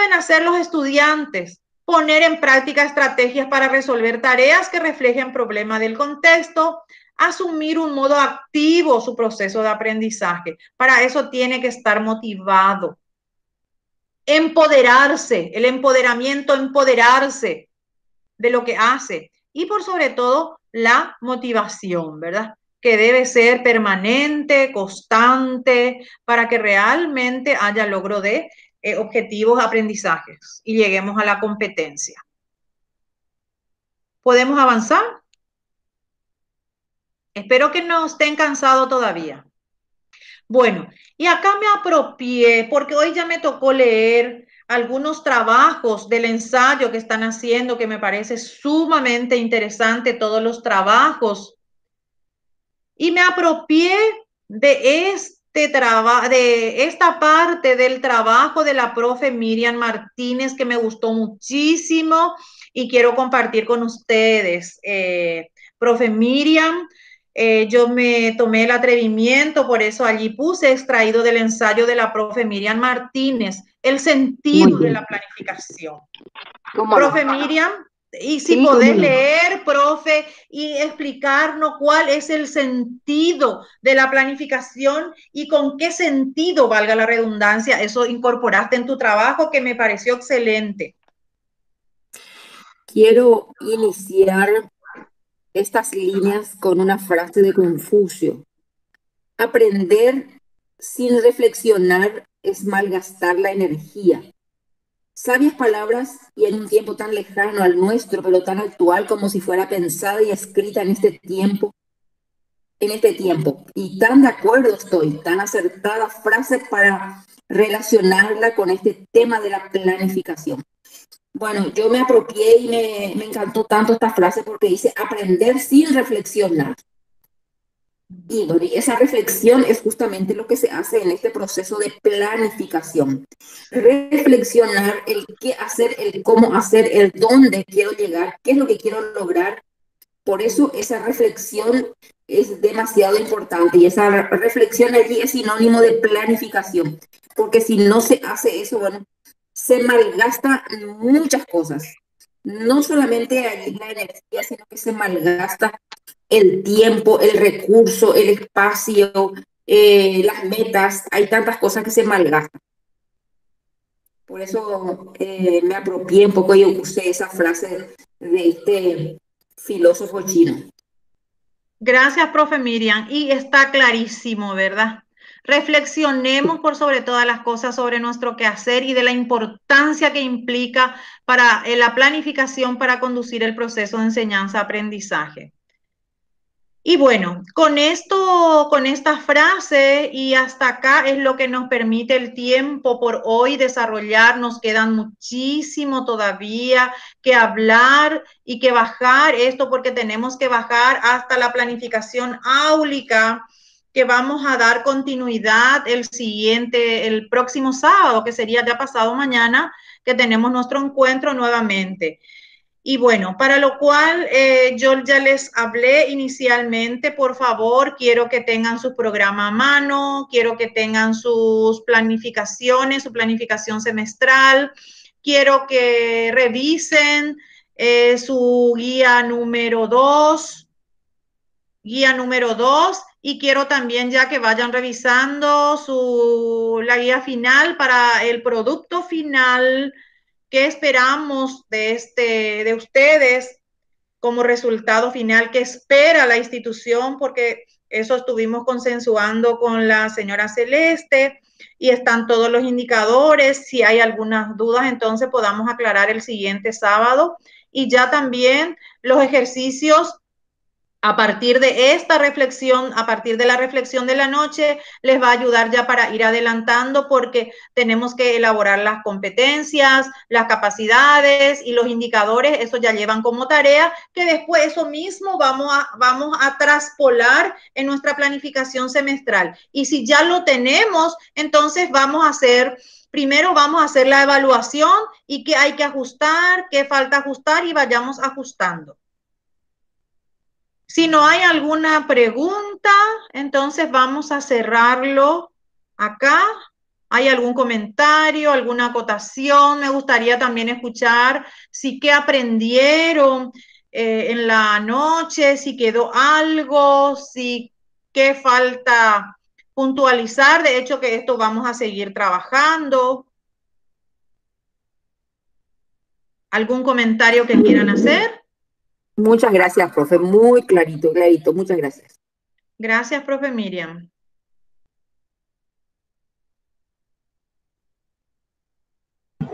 deben hacer los estudiantes? Poner en práctica estrategias para resolver tareas que reflejen problemas del contexto, asumir un modo activo su proceso de aprendizaje. Para eso tiene que estar motivado. Empoderarse, el empoderamiento, empoderarse de lo que hace. Y por sobre todo, la motivación, ¿verdad? Que debe ser permanente, constante, para que realmente haya logro de objetivos, aprendizajes y lleguemos a la competencia. ¿Podemos avanzar? Espero que no estén cansados todavía. Bueno, y acá me apropié, porque hoy ya me tocó leer algunos trabajos del ensayo que están haciendo, que me parece sumamente interesante, todos los trabajos. Y me apropié de esta parte del trabajo de la profe Miriam Martínez, que me gustó muchísimo y quiero compartir con ustedes. Profe Miriam, yo me tomé el atrevimiento, por eso allí puse extraído del ensayo de la profe Miriam Martínez, el sentido de la planificación. Profe Miriam, y si podés leer, profe, y explicarnos cuál es el sentido de la planificación y con qué sentido, valga la redundancia, eso incorporaste en tu trabajo, que me pareció excelente. Quiero iniciar estas líneas con una frase de Confucio. Aprender sin reflexionar es malgastar la energía. Sabias palabras y en un tiempo tan lejano al nuestro, pero tan actual como si fuera pensada y escrita en este tiempo. Y tan de acuerdo estoy, tan acertada frase para relacionarla con este tema de la planificación. Bueno, yo me apropié y me encantó tanto esta frase porque dice aprender sin reflexionar. Y bueno, y esa reflexión es justamente lo que se hace en este proceso de planificación. Reflexionar el qué hacer, el cómo hacer, el dónde quiero llegar, qué es lo que quiero lograr. Por eso esa reflexión es demasiado importante y esa reflexión allí es sinónimo de planificación. Porque si no se hace eso, bueno, se malgasta muchas cosas. No solamente allí la energía, sino que se malgasta el tiempo, el recurso, el espacio, las metas. Hay tantas cosas que se malgastan. Por eso me apropié un poco y usé esa frase de este filósofo chino. Gracias, profe Miriam. Y está clarísimo, ¿verdad? Reflexionemos por sobre todas las cosas sobre nuestro quehacer y de la importancia que implica para la planificación para conducir el proceso de enseñanza-aprendizaje. Y bueno, con esta frase y hasta acá es lo que nos permite el tiempo por hoy desarrollar. Nos quedan muchísimo todavía que hablar y que bajar esto, porque tenemos que bajar hasta la planificación áulica, que vamos a dar continuidad el próximo sábado, que sería ya pasado mañana, que tenemos nuestro encuentro nuevamente. Y bueno, para lo cual yo ya les hablé inicialmente. Por favor, quiero que tengan su programa a mano, quiero que tengan sus planificaciones, su planificación semestral, quiero que revisen su guía número 2, y quiero también ya que vayan revisando la guía final para el producto final. ¿Qué esperamos de ustedes como resultado final? ¿Qué espera la institución? Porque eso estuvimos consensuando con la señora Celeste y están todos los indicadores. Si hay algunas dudas, entonces podamos aclarar el siguiente sábado. Y ya también los ejercicios a partir de esta reflexión, a partir de la reflexión de la noche, les va a ayudar ya para ir adelantando, porque tenemos que elaborar las competencias, las capacidades y los indicadores. Eso ya llevan como tarea, que después eso mismo vamos a traspolar en nuestra planificación semestral. Y si ya lo tenemos, entonces primero vamos a hacer la evaluación y qué hay que ajustar, qué falta ajustar, y vayamos ajustando. Si no hay alguna pregunta, entonces vamos a cerrarlo acá ¿Hay algún comentario, alguna acotación? Me gustaría también escuchar si qué aprendieron en la noche, si quedó algo, si qué falta puntualizar. De hecho, que esto vamos a seguir trabajando. ¿Algún comentario que quieran hacer? Muchas gracias, profe. Muy clarito, clarito. Muchas gracias. Gracias, profe Miriam.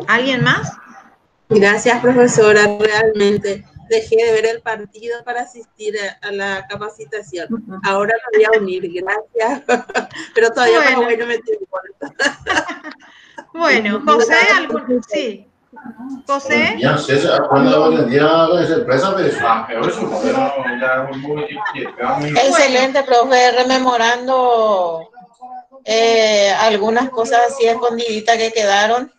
¿Alguien más? Gracias, profesora. Realmente dejé de ver el partido para asistir a la capacitación. Ahora me voy a unir, gracias. Pero todavía Paraguay no me tiene Bueno, José, sí. José. Excelente, profe, rememorando algunas cosas así escondiditas que quedaron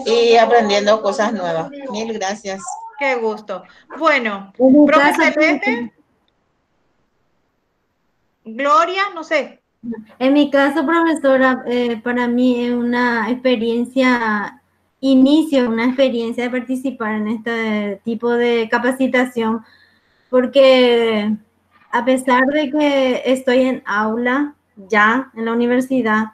y aprendiendo cosas nuevas. Mil gracias. Qué gusto. Bueno, profe Celeste, Gloria, no sé. En mi caso, profesora, para mí es una experiencia de participar en este tipo de capacitación, porque a pesar de que estoy en aula ya en la universidad,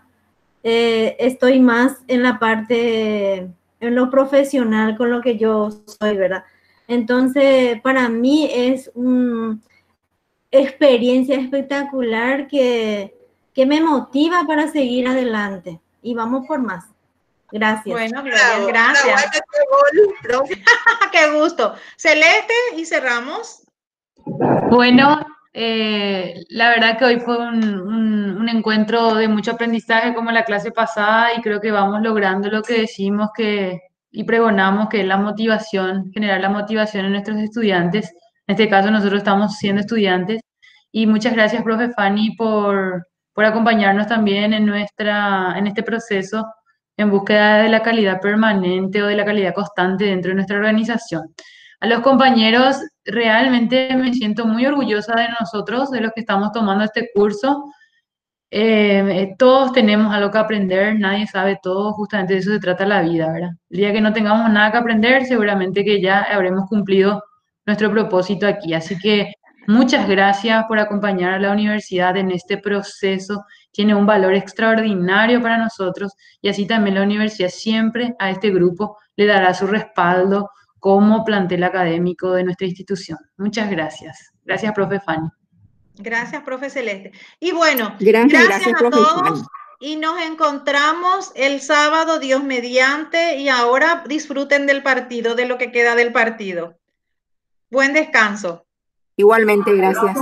estoy más en la parte, en lo profesional con lo que yo soy, ¿verdad? Entonces, para mí es una experiencia espectacular que me motiva para seguir adelante. Y vamos por más. Gracias. Bueno, Gloria, gracias. Qué gusto. Celeste, y cerramos. Bueno, la verdad que hoy fue un encuentro de mucho aprendizaje como la clase pasada y creo que vamos logrando lo que decimos y pregonamos, que es la motivación, generar la motivación en nuestros estudiantes. En este caso nosotros estamos siendo estudiantes y muchas gracias, profe Fanny, por acompañarnos también en este proceso en búsqueda de la calidad permanente o de la calidad constante dentro de nuestra organización. A los compañeros, realmente me siento muy orgullosa de nosotros, de los que estamos tomando este curso. Todos tenemos algo que aprender, nadie sabe todo, justamente de eso se trata la vida, ¿verdad? El día que no tengamos nada que aprender, seguramente que ya habremos cumplido nuestro propósito aquí. Así que muchas gracias por acompañar a la universidad en este proceso. Tiene un valor extraordinario para nosotros y así también la universidad siempre a este grupo le dará su respaldo como plantel académico de nuestra institución. Muchas gracias. Gracias, profe Fanny. Gracias, profe Celeste. Y bueno, gracias a todos y nos encontramos el sábado, Dios mediante, y ahora disfruten del partido, de lo que queda del partido. Buen descanso. Igualmente, gracias.